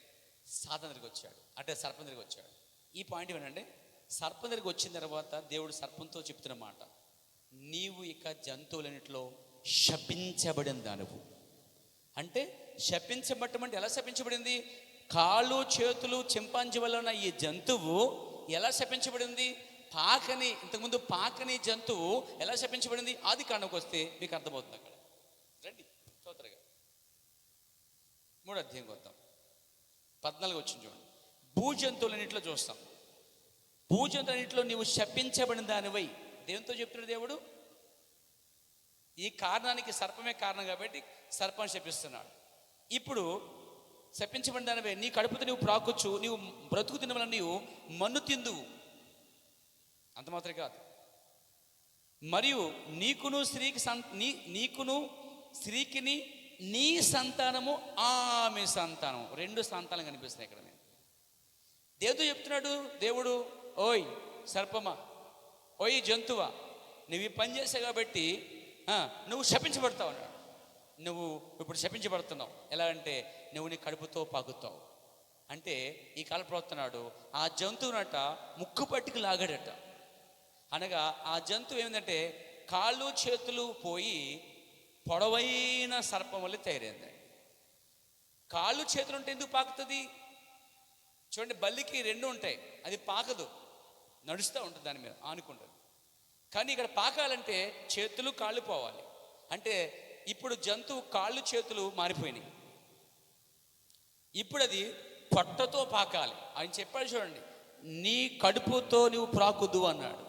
సాతాను దగ్గరికి వచ్చాడు, అంటే సర్పం దగ్గరికి వచ్చాడు. ఈ పాయింట్ ఏమంటే సర్పం దగ్గరికి వచ్చిన తర్వాత దేవుడు సర్పంతో చెప్తున్న మాట, నీవు ఇక జంతువులన్నింటిలో శపించబడిన దానివు. అంటే శపించబడటం అంటే ఎలా శపించబడింది? కాళ్ళు చేతులు చింపాంజీ వల్ల ఉన్న ఈ జంతువు ఎలా శపించబడింది? ఇంతకుముందు పాకని జంతువు ఎలా శపించబడింది? ఆది కాండంకి వస్తే మీకు అర్థమవుతుంది. అక్కడ రండి చోతరగా 3వ అధ్యాయం వద్దాం. 14 వచ్చింది చూడండి. భూజంతువులన్నింటిలో చూస్తాం. భూజంతువులన్నింటిలో నీవు శపించబడిన దానివై. దేవునితో చెప్తున్నాడు దేవుడు. ఈ కారణానికి సర్పమే కారణం కాబట్టి సర్పం శపిస్తున్నాడు. ఇప్పుడు శపించబడిన దానివై, నీ కడుపుతో నువ్వు ప్రాకొచ్చు, నీవు బ్రతుకు తిన వలన నీవు మన్ను తిందువు. అంత మాత్రమే కాదు, మరియు నీకును స్త్రీకిని నీ సంతానము ఆమె సంతానం, 2 సంతానం కనిపిస్తున్నాయి ఇక్కడ. నేను దేవుడు చెప్తున్నాడు. దేవుడు, ఓయ్ సర్పమా, ఓయ్ జంతువా, నువ్వు ఈ పని చేసావు కాబట్టి నువ్వు శపించబడతావు అన్నాడు. నువ్వు ఇప్పుడు శపించబడుతున్నావు. ఎలా అంటే నువ్వు నీ కడుపుతో పాకుతావు. అంటే ఈ కాల ప్రవర్తనాడు ఆ జంతువునట ముక్కు పట్టుకు లాగాడట. అనగా ఆ జంతువు ఏమిటంటే కాళ్ళు చేతులు పోయి పొడవైన సర్పం వల్ల తయారైంది. కాళ్ళు చేతులు ఉంటే ఎందుకు పాకుతుంది? చూడండి, బల్లికి 2 ఉంటాయి, అది పాకదు, నడుస్తూ ఉంటుంది, దాని మీద ఆనుకుంటుంది. కానీ ఇక్కడ పాకాలంటే చేతులు కాళ్ళు పోవాలి. అంటే ఇప్పుడు జంతువు కాళ్ళు చేతులు మారిపోయినాయి. ఇప్పుడు అది పొట్టతో పాకాలి. ఆయన చెప్పాడు చూడండి, నీ కడుపుతో నువ్వు ప్రాకుద్దు అన్నాడు.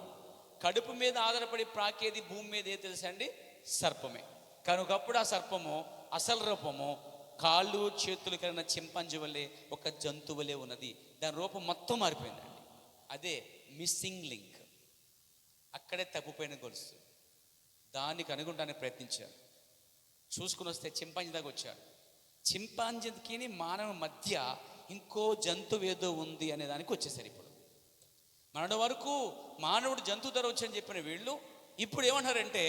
కడుపు మీద ఆధారపడి ప్రాకేది భూమి మీద ఏ తెలుసా అండి? సర్పమే. కానీ ఒకప్పుడు ఆ సర్పము అసలు రూపము కాళ్ళు చేతులు కలిగిన చింపాంజీ వల్లే, ఒక జంతువులే ఉన్నది. దాని రూపం మొత్తం మారిపోయిందండి. అదే మిస్సింగ్ లింక్. అక్కడే తప్పిపోయిన గొలుసు. దానికి అనుగుండానికి ప్రయత్నించారు. చూసుకుని వస్తే చింపాంజీ దాకా వచ్చారు. చింపాంజీకి మానవ మధ్య ఇంకో జంతువు ఏదో ఉంది అనే దానికి వచ్చేసారు. ఇప్పుడు మన వరకు మానవుడు జంతువు ధర వచ్చని చెప్పిన వీళ్ళు ఇప్పుడు ఏమంటారంటే,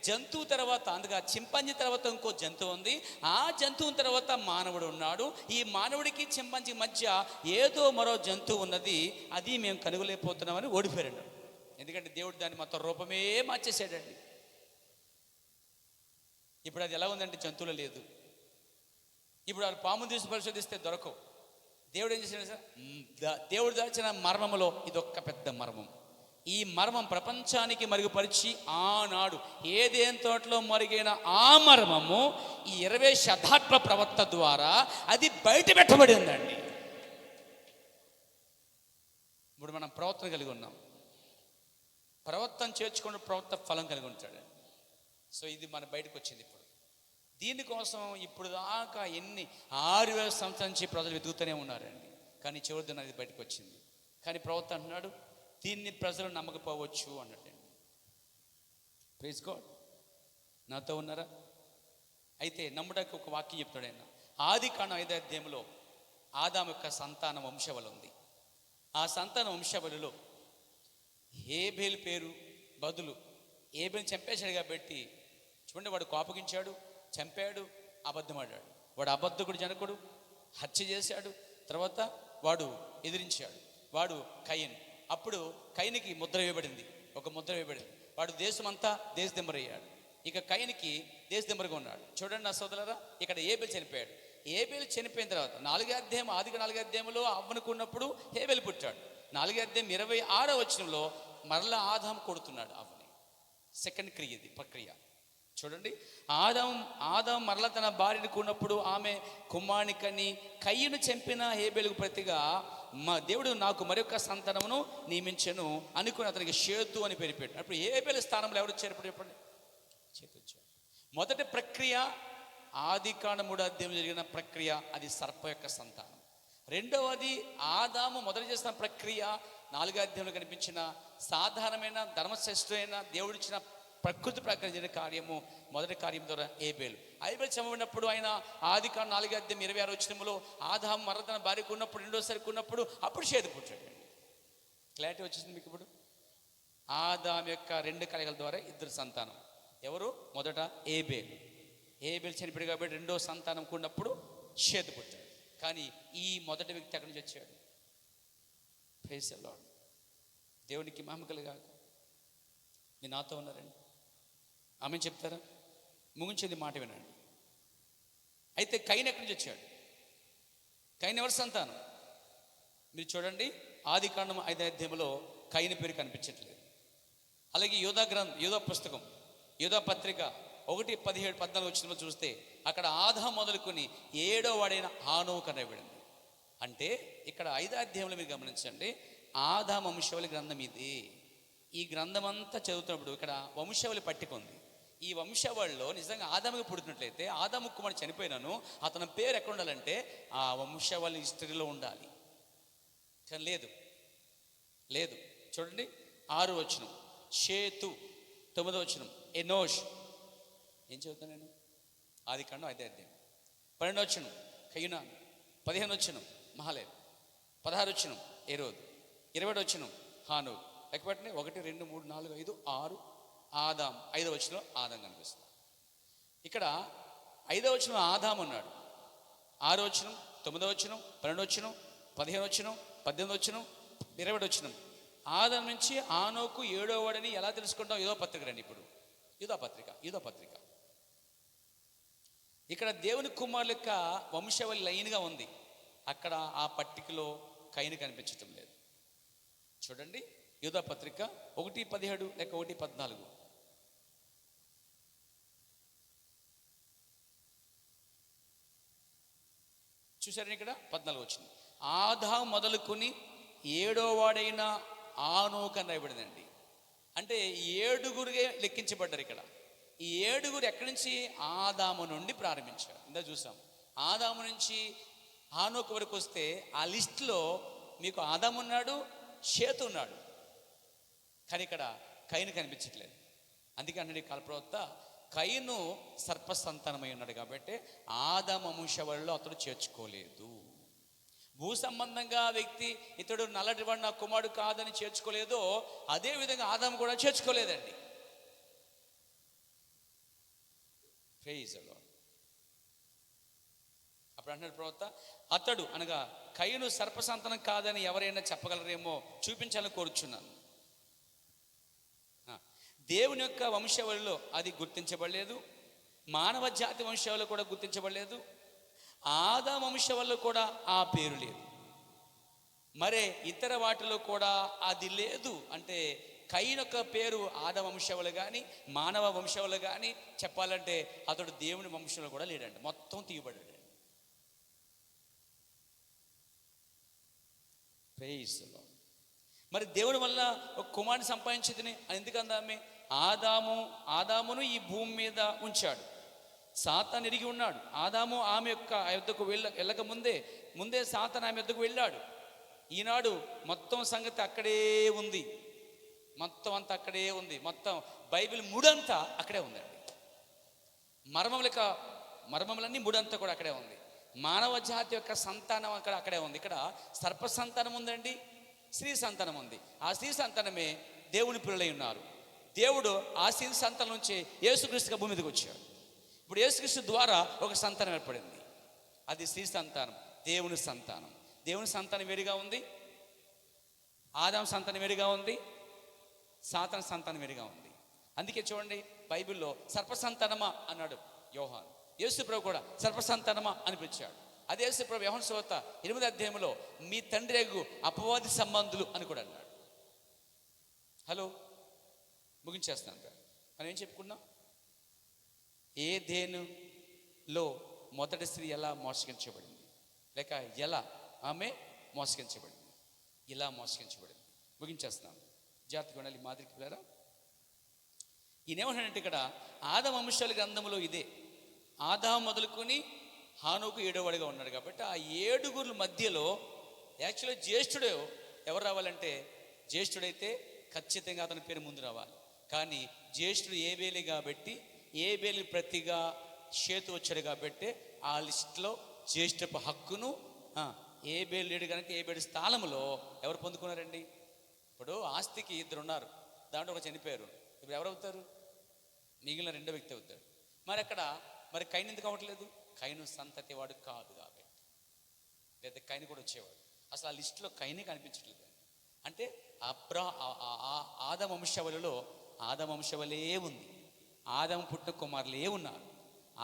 జంతువు తర్వాత, అందుకే చింపాంజీ తర్వాత ఇంకో జంతువు ఉంది, ఆ జంతువు తర్వాత మానవుడు ఉన్నాడు, ఈ మానవుడికి చింపాంజీ మధ్య ఏదో మరో జంతువు ఉన్నది, అది మేము కనుగొలేకపోతున్నామని ఓడిపోయారండి. ఎందుకంటే దేవుడు దాన్ని మొత్తం రూపమే మార్చేసాడండి. ఇప్పుడు అది ఎలా ఉందంటే జంతువులో లేదు. ఇప్పుడు వాళ్ళు పాము తీసి పరిశోధిస్తే దొరకవు. దేవుడు ఏం చేశాడు సార్? దేవుడు దాచిన మర్మములో ఇదొక్క పెద్ద మర్మం. ఈ మర్మం ప్రపంచానికి మరుగుపరిచి ఆనాడు ఏదేం తోటలో మరుగైన ఆ మర్మము ఈ 20 శతాబ్ద ప్రవక్త ద్వారా అది బయట పెట్టబడి ఉందండి. ఇప్పుడు మనం ప్రవర్తన కలిగి ఉన్నాం. ప్రవర్తన చేర్చుకుని ప్రవర్తన ఫలం కలిగి ఉంటాడు. సో ఇది మన బయటకు వచ్చింది. ఇప్పుడు దీనికోసం ఇప్పుడు దాకా 6,000 సంవత్సరాల నుంచి ప్రజలు వెతుకుతూనే ఉన్నారండి. కానీ చివరి దిన అది బయటకు వచ్చింది. కానీ ప్రవక్త అంటున్నాడు, దీన్ని ప్రజలు నమ్మకపోవచ్చు అన్నట్టండి. Praise God. నాతో ఉన్నారా? అయితే నమ్మడానికి ఒక వాక్యం చెప్తాడు ఆయన. ఆదికాండం 5వ అధ్యాయంలో ఆదాము యొక్క సంతాన వంశవళి ఉంది. ఆ సంతాన వంశవళిలో హేబేలు పేరు బదులు హేబేలు చంపేశాడు కాబట్టి చూడండి, వాడు కోపగించాడు, చంపాడు, అబద్ధమాడాడు. వాడు అబద్ధకుడు, జనకుడు, హత్య చేశాడు. తర్వాత వాడు ఎదిరించాడు. వాడు కయీను. అప్పుడు కయీనుకి ముద్ర వేయబడింది, ఒక ముద్ర వేయబడింది. వాడు దేశమంతా దేశదిమ్మరయ్యాడు. ఇక కయీనుకి దేశదిమ్మరగా ఉన్నాడు. చూడండి నా సోదరులారా, ఇక్కడ హేబేలు చనిపోయాడు. హేబేలు చనిపోయిన తర్వాత 4వ అధ్యాయం, ఆదిగా 4వ అధ్యాయంలో అవ్వనుకున్నప్పుడు హేబేలు పుట్టాడు. 4వ అధ్యాయం 26వ వచనంలో మరలా ఆదాము కొడుతున్నాడు అవ్వని. సెకండ్ క్రియ, ఇది ప్రక్రియ. చూడండి, ఆదాము మరల తన భార్యను కూడినప్పుడు ఆమె కుమారునికని కయ్యను చంపిన హేబేలుకు ప్రతిగా దేవుడు నాకు మరొక సంతానమును నియమించెను అనుకుని అతనికి షేతు అని పేరు పెట్టాడు. అప్పుడు హేబేలు స్థానంలో ఎవరు వచ్చారు? ఇప్పుడు చెప్పండి, చేతు వచ్చాడు. మొదటి ప్రక్రియ ఆదికాండం 3వ అధ్యాయం జరిగిన ప్రక్రియ, అది సర్ప యొక్క సంతానం. రెండవది ఆదాము మొదలు చేసిన ప్రక్రియ 4వ అధ్యాయంలో కనిపించిన సాధారణమైన ధర్మశ్రేష్ఠమైన దేవుడిచ్చిన ప్రకృతి ప్రకారం జరిగిన కార్యము, మొదటి కార్యం ద్వారా హేబేలు చంపబడినప్పుడు ఆయన ఆదికాండం 4వ అధ్యాయం 26వ వచనంలో ఆదాము మరల తన భార్యకు ఉన్నప్పుడు, రెండోసారి ఉన్నప్పుడు అప్పుడు షేతు పుట్టాడు. క్లారిటీ వచ్చేసింది మీకు ఇప్పుడు. ఆదాము యొక్క 2 కలయికల ద్వారా 2 సంతానం. ఎవరు? మొదట హేబేలు చనిపోయాడు కాబట్టి రెండో సంతానం కూడినప్పుడు షేతు పుట్టాడు. కానీ ఈ మొదటి వ్యక్తి ఎక్కడి నుంచి వచ్చాడు? Praise the Lord. దేవునికి మహిమ కలుగాక. మీరు నాతో ఉన్నారండి? ఆమె చెప్తారా? ముగించేది మాట వినండి. అయితే కయీను ఎక్కడి నుంచి వచ్చాడు? కయీను ఎవరి సంతానం? మీరు చూడండి, ఆదికాండం 5వ అధ్యాయంలో కయీను పేరు కనిపించట్లేదు. అలాగే యోధా పుస్తకం, యోధా పత్రిక 1:17-14 వచనంలో చూస్తే అక్కడ ఆదాము మొదలుకొని 7వ వాడైన హానోకు అనబడింది. అంటే ఇక్కడ 5వ అధ్యాయంలో మీరు గమనించండి, ఆదాము వంశావళి గ్రంథం ఇది. ఈ గ్రంథం అంతా చదువుతున్నప్పుడు ఇక్కడ వంశావళి పట్టిక ఉంది. ఈ వంశావళిలో నిజంగా ఆదాముకి పుడుతున్నట్లయితే ఆదాము కుమారుడు చనిపోయినాను, అతని పేరు ఎక్కడ ఉండాలంటే ఆ వంశావళి హిస్టరీలో ఉండాలి. కానీ లేదు. చూడండి, 6వ వచనం షేతు, 9వ వచనం ఎనోష్. ఏం చదువుతాను నేను? ఆదికాండం 5వ అధ్యాయం 12వ వచనం కయీనాను, 15వ వచనం మహలేల్, 16వ వచనం ఏరోదు, 20వ వచనం హానోకు. లెక్కపెట్టండి, 1 2 3 4 5 6 ఆదాం. 5వ వచనంలో ఆదాం కనిపిస్తుంది. ఇక్కడ 5వ వచనం ఆదాం అన్నాడు, 6వ వచనం, 9వ వచనం, 12వ వచనం, 15వ వచనం, 18వ వచనం, 20వ వచనం ఆదాం నుంచి హానోకు 7వ వాడని ఎలా తెలుసుకుంటాం? యోధా పత్రిక రండి. ఇప్పుడు యోధా పత్రిక ఇక్కడ దేవుని కుమారుల యొక్క వంశావళి లైన్గా ఉంది. అక్కడ ఆ పట్టికలో కయీను కనిపించటం లేదు. చూడండి, యోధా పత్రిక 1:17 లేక 1:14. చూసారని ఇక్కడ 14 వచ్చింది. ఆదాము మొదలుకొని 7వ వాడైన ఆనోకు అని రాయబడిందండి. అంటే 7గురుగా లెక్కించబడ్డారు ఇక్కడ. ఈ 7గురు ఎక్కడి నుంచి? ఆదాము నుండి ప్రారంభించారు. ఇందా చూసాం. ఆదాము నుంచి ఆనోకు వరకు వస్తే ఆ లిస్టులో మీకు ఆదాము ఉన్నాడు, షేతు ఉన్నాడు, కానీ ఇక్కడ కయీను కనిపించట్లేదు. అందుకే అన్నాడు ఈ కాలప్రవక్త, కయీను సర్పసంతానమై ఉన్నాడు కాబట్టి ఆదాము వంశంలో అతడు చేర్చుకోలేదు. భూ సంబంధంగా వ్యక్తి ఇతడు నల్లటివాడు నా కుమారుడు కాదని చేర్చుకోలేదో అదేవిధంగా ఆదాము కూడా చేర్చుకోలేదండి. Praise the lord. అప్పుడు అంటున్నాడు ప్రవక్త, అతడు అనగా కయీను సర్పసంతానం కాదని ఎవరైనా చెప్పగలరేమో చూపించాలని కోరుచున్నాను. దేవుని యొక్క వంశావళిలో అది గుర్తించబడలేదు, మానవ జాతి వంశావళిలో కూడా గుర్తించబడలేదు, ఆదాము వంశావళిలో కూడా ఆ పేరు లేదు, మరే ఇతర వాటిలో కూడా అది లేదు. అంటే కయీను యొక్క పేరు ఆదాము వంశావళి కానీ మానవ వంశావళి కానీ చెప్పాలంటే అతడు దేవుని వంశంలో కూడా లేడండి, మొత్తం తీయబడ్డాడు. Praise the lord. మరి దేవుని వల్ల ఒక కుమారుని సంపాదించేదని ఎందుకందామే? ఆదామును ఈ భూమి మీద ఉంచాడు. సాతాను ఎరిగి ఉన్నాడు. ఆదాము ఆమె యొక్క యొద్దకు వెళ్ళక ముందే సాతాను ఆమె యొద్దకు వెళ్ళాడు. ఈనాడు మొత్తం సంగతి అక్కడే ఉంది, మొత్తం అంతా అక్కడే ఉంది. మొత్తం బైబిల్ మూడంతా అక్కడే ఉందండి. మర్మములన్నీ మూడంతా కూడా అక్కడే ఉంది. మానవ జాతి యొక్క సంతానం అక్కడే ఉంది. ఇక్కడ సర్ప సంతానం ఉందండి, స్త్రీ సంతానం ఉంది. ఆ స్త్రీ సంతానమే దేవుని పిల్లలై ఉన్నారు. దేవుడు ఆ స్త్రీ సంతానం నుంచి యేసుక్రీస్తుగా భూమి మీదకి వచ్చాడు. ఇప్పుడు యేసుక్రీస్తు ద్వారా ఒక సంతానం ఏర్పడింది, అది స్త్రీ సంతానం, దేవుని సంతానం. దేవుని సంతానం వేరుగా ఉంది, ఆదాము సంతానం వేరుగా ఉంది, సాతాను సంతానం వేరుగా ఉంది. అందుకే చూడండి బైబిల్లో సర్పసంతానమా అన్నాడు యోహాను. యేసు ప్రభు కూడా సర్పసంతానమా అని పిలిచాడు. అదే యేసు ప్రభు యోహాను సువార్త 8వ అధ్యాయంలో మీ తండ్రి యగు అపవాది సంబంధులు అని కూడా అన్నాడు. హలో, ముగించేస్తాను. మనం ఏం చెప్పుకున్నాం? ఏదెనులో మొదటి స్త్రీ ఎలా మోసగించబడింది, లేక ఎలా ఆమె మోసగించబడింది, ఇలా మోసగించబడింది. ముగించేస్తున్నాను. జాగ్రత్తగా ఉండాలి మాదిరికి పిల్లరా. ఈయనేమంటాడంటే ఇక్కడ ఆదాము వంశాల గ్రంథంలో ఇదే, ఆదాము మొదలుకొని హానోకు 7వ వాడిగా ఉన్నాడు కాబట్టి ఆ 7గురు మధ్యలో యాక్చువల్గా జ్యేష్ఠుడు ఎవరు రావాలంటే, జ్యేష్ఠుడైతే ఖచ్చితంగా అతని పేరు ముందు రావాలి. కానీ జ్యేష్ఠుడు ఏబేలు కాబట్టి ఏబేలు ప్రతిగా షేతు వచ్చాడు కాబట్టి ఆ లిస్టులో జ్యేష్ఠపు హక్కును ఏబేలు లేడు కనుక ఏబేలు స్థానంలో ఎవరు పొందుకున్నారండి? ఇప్పుడు ఆస్తికి 2 ఉన్నారు, దాంట్లో ఒక చనిపోయారు. ఇప్పుడు ఎవరు అవుతారు? మిగిలిన 2వ వ్యక్తి అవుతాడు. మరి అక్కడ కయీను ఎందుకు అవ్వట్లేదు? కయీను సంతతి వాడు కాదు కాబట్టి, లేదా కయీను కూడా వచ్చేవాడు. అసలు ఆ లిస్టులో కయీనే కనిపించట్లేదు. అంటే ఆదాము వంశావళిలో ఆదాము వంశావళే ఉంది, ఆదాము పుట్టిన కుమారులే ఉన్నారు,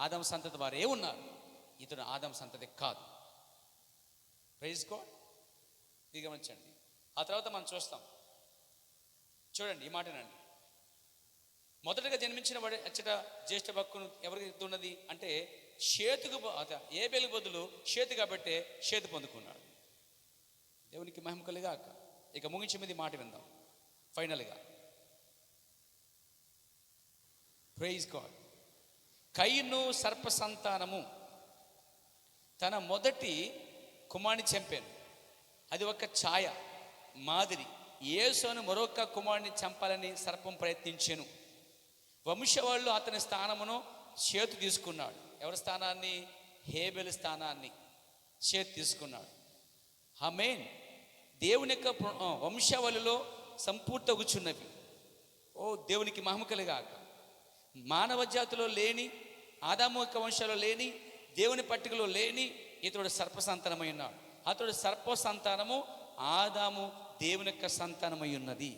ఆదాము సంతతి వారే ఉన్నారు. ఇతడు ఆదాము సంతతి కాదు. Praise God. ఇది గమనించండి. ఆ తర్వాత మనం చూస్తాం, చూడండి ఈ మాటనండి. మొదటగా జన్మించిన వాడు అచ్చట జ్యేష్ఠ హక్కును ఎవరికి ఉన్నది అంటే షేతుకు, ఏబేలు బదులు షేతు కాబట్టి షేతు పొందుకున్నాడు. దేవునికి మహిమ కలుగాక. ఇక ముగించే మీద మాట విందాం ఫైనల్గా. Praise God. కయీను సర్ప సంతానము తన మొదటి కుమారుని చంపాను. అది ఒక ఛాయ మాదిరి. యేసును మరొక కుమారుని చంపాలని సర్పం ప్రయత్నించెను. వంశవాళ్ళు అతని స్థానమును షేతు తీసుకున్నాడు. ఎవరి స్థానాన్ని? హేబెలు స్థానాన్ని షేతు తీసుకున్నాడు. ఆమేన్. దేవుని యొక్క వంశావళిలో సంపూర్తగుచున్నవి. ఓ దేవునికి మహిమ కలుగాక. మానవ జాతిలో లేని, ఆదాము యొక్క వంశాలలో లేని, దేవుని పట్టికలో లేని ఇతడు సర్ప సంతానమై ఉన్నాడు. అతడు సర్ప సంతానము, ఆదాము దేవుని యొక్క సంతానమై ఉన్నది.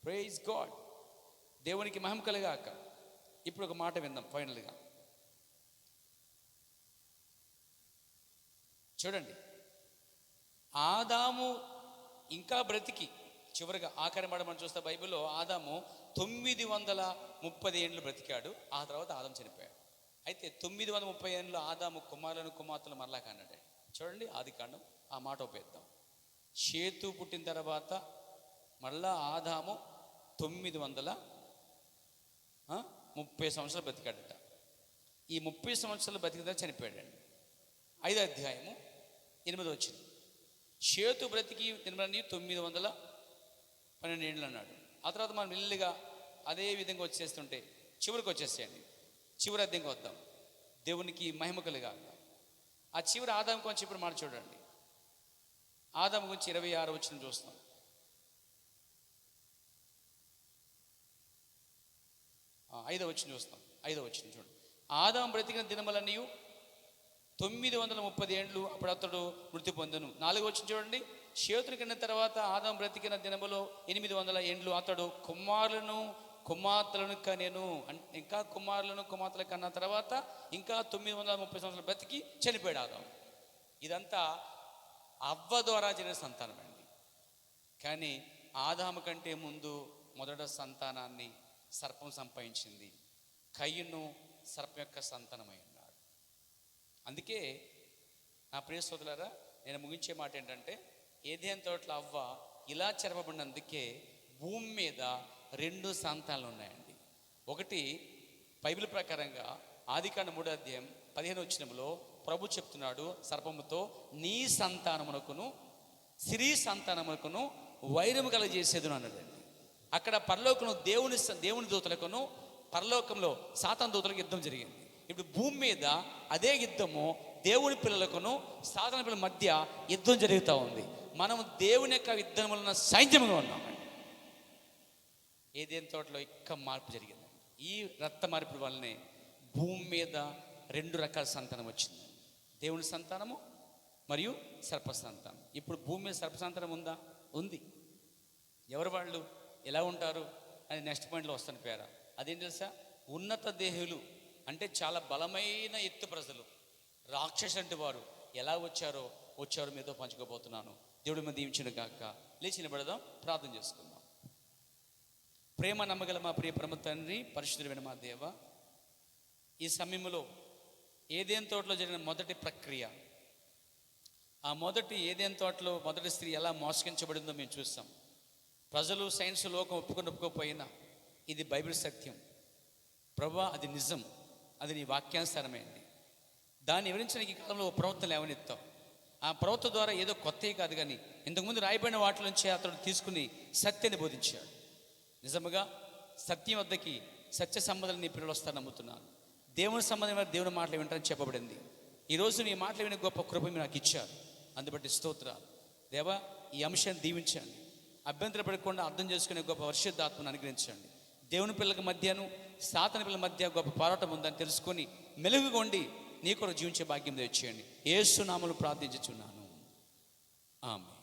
Praise God. దేవునికి మహిమ కలుగాక. ఇప్పుడు ఒక మాట విందాం ఫైనల్గా. చూడండి, ఆదాము ఇంకా బ్రతికి చివరిగా ఆఖరి మాట మనం చూస్తే బైబిల్లో ఆదాము 930 ఏళ్ళు బ్రతికాడు. ఆ తర్వాత ఆదాము చనిపోయాడు. అయితే 930 ఏళ్ళు ఆదాము కుమారులను కుమార్తెలు మరలా కన్నాడు. చూడండి ఆది కాండం ఆ మాట ఉపయోగిద్దాం. షేతు పుట్టిన తర్వాత మళ్ళా ఆదాము 930 సంవత్సరాలు బతికాడట. ఈ 30 సంవత్సరాలు బతికిన చనిపోయాడండి. 5వ అధ్యాయము 8వ వచనం. షేతు బ్రతికి 912 ఏళ్ళు అన్నాడు. ఆ తర్వాత మనం మెల్లిగా అదే విధంగా వచ్చేస్తుంటే చివరికి వచ్చేసేయండి. చివరి అధ్యాయంకి వద్దాం. దేవునికి మహిమ కలుగాక. ఆ చివరి ఆదాము కొంచెం ఇప్పుడు మాట చూడండి. ఆదాము గురించి 26వ వచనం చూస్తాం. ఐదవ వచనం చూస్తాం. 5వ వచనం చూడండి. ఆదాము బ్రతికిన దినములన్నీ 930 ఏండ్లు, అప్పుడు అతడు మృతి పొందెను. 4వ వచనం చూడండి. షేతుని కన్న తర్వాత ఆదాము బ్రతికిన దినములో 800 ఏండ్లు, అతడు కుమారులను కుమార్తెలను కనెను. ఇంకా కుమారులను కుమార్తెలు కన్న తర్వాత ఇంకా 930 సంవత్సరాలు బ్రతికి చనిపోయాడు ఆదాము. ఇదంతా అవ్వ ద్వారా జరిగిన సంతానం అండి. కానీ ఆదాము కంటే ముందు మొదట సంతానాన్ని సర్పం సంపాదించింది. కయ్యను సర్పం యొక్క సంతానమై ఉన్నాడు. అందుకే నా ప్రియ సోదరులారా, నేను ముగించే మాట ఏంటంటే, ఏదైనా తోటలో అవ్వ ఇలా చెరపబడినందుకే భూమి మీద 2 సంతానాలు ఉన్నాయండి. ఒకటి బైబిల్ ప్రకారంగా ఆదికాండం 3వ అధ్యాయం 15వ వచనంలో ప్రభు చెప్తున్నాడు సర్పముతో, నీ సంతానమునకును స్త్రీ సంతానమునకును వైరము కలగజేసేదును అన్నాడండి. అక్కడ పరలోకంలో దేవుని దూతలకును పరలోకంలో సాతాను దూతలకు యుద్ధం జరిగింది. ఇప్పుడు భూమి మీద అదే యుద్ధము దేవుని పిల్లలకును సాతాను పిల్లల మధ్య యుద్ధం జరుగుతూ ఉంది. మనం దేవుని యొక్క యుద్ధంలో సైన్యంగా ఉన్నామండి. ఏదేని తోటలో ఇక్క మార్పు జరిగింది. ఈ రక్త మార్పు వల్లనే భూమి మీద 2 రకాల సంతానం వచ్చింది. దేవుని సంతానము మరియు సర్ప సంతానం. ఇప్పుడు భూమి మీద సర్ప సంతానం ఉందా? ఉంది. ఎవరు వాళ్ళు, ఎలా ఉంటారు అని నెక్స్ట్ పాయింట్లో వస్తాను పేర. అదేం తెలుసా? ఉన్నత దేహులు, అంటే చాలా బలమైన ఎత్తు ప్రజలు, రాక్షసు అంటే వారు ఎలా వచ్చారో మీతో పంచుకోబోతున్నాను. దేవుడి మీద దీవించును గాక. లేచి నిలబడదాం, ప్రార్థన చేసుకుందాం. ప్రేమ నమ్మగల మా ప్రియ పరమ తండ్రి, పరిశుద్ధుడైన మా దేవ, ఈ సమయంలో ఏదైనా తోటలో జరిగిన మొదటి ప్రక్రియ, ఆ మొదటి ఏదైనా తోటలో మొదటి స్త్రీ ఎలా మోసగించబడిందో మేము చూస్తాం. ప్రజలు సైన్స్ లోకం ఒప్పుకోకపోయినా ఇది బైబిల్ సత్యం ప్రభా, అది నిజం, అది నీ వాక్యానుసారమైంది. దాన్ని వివరించడానికి ఈ కాలంలో ప్రవక్తలు లేవనెత్తావు. ఆ ప్రవక్త ద్వారా ఏదో కొత్తవి కాదు, కానీ ఇంతకుముందు రాయబడిన వాటి నుంచి అతడు తీసుకుని సత్యాన్ని బోధించాడు. నిజముగా సత్యం వద్దకి సత్య సంబంధాలు నీ పిల్లలు వస్తారని నమ్ముతున్నాను. దేవుని సంబంధమైన దేవుని మాటలు వింటారని చెప్పబడింది. ఈరోజు నీ మాటలు వినే గొప్ప కృప మీరు నాకు ఇచ్చారు. అందుబట్టి స్తోత్రాలు దేవా. ఈ అంశాన్ని దీవించండి. అభ్యంతర పడకుండా అర్థం చేసుకునే గొప్ప పరిశుద్ధాత్మను అనుగ్రహించండి. దేవుని పిల్లల మధ్యను సాతాను పిల్లల మధ్య గొప్ప పోరాటం ఉందని తెలుసుకొని మెలుగుగా ఉండి నీ కొరకు జీవించే భాగ్యం తెచ్చేయండి. యేసు నామములో ప్రార్థించుచున్నాను. ఆమేన్.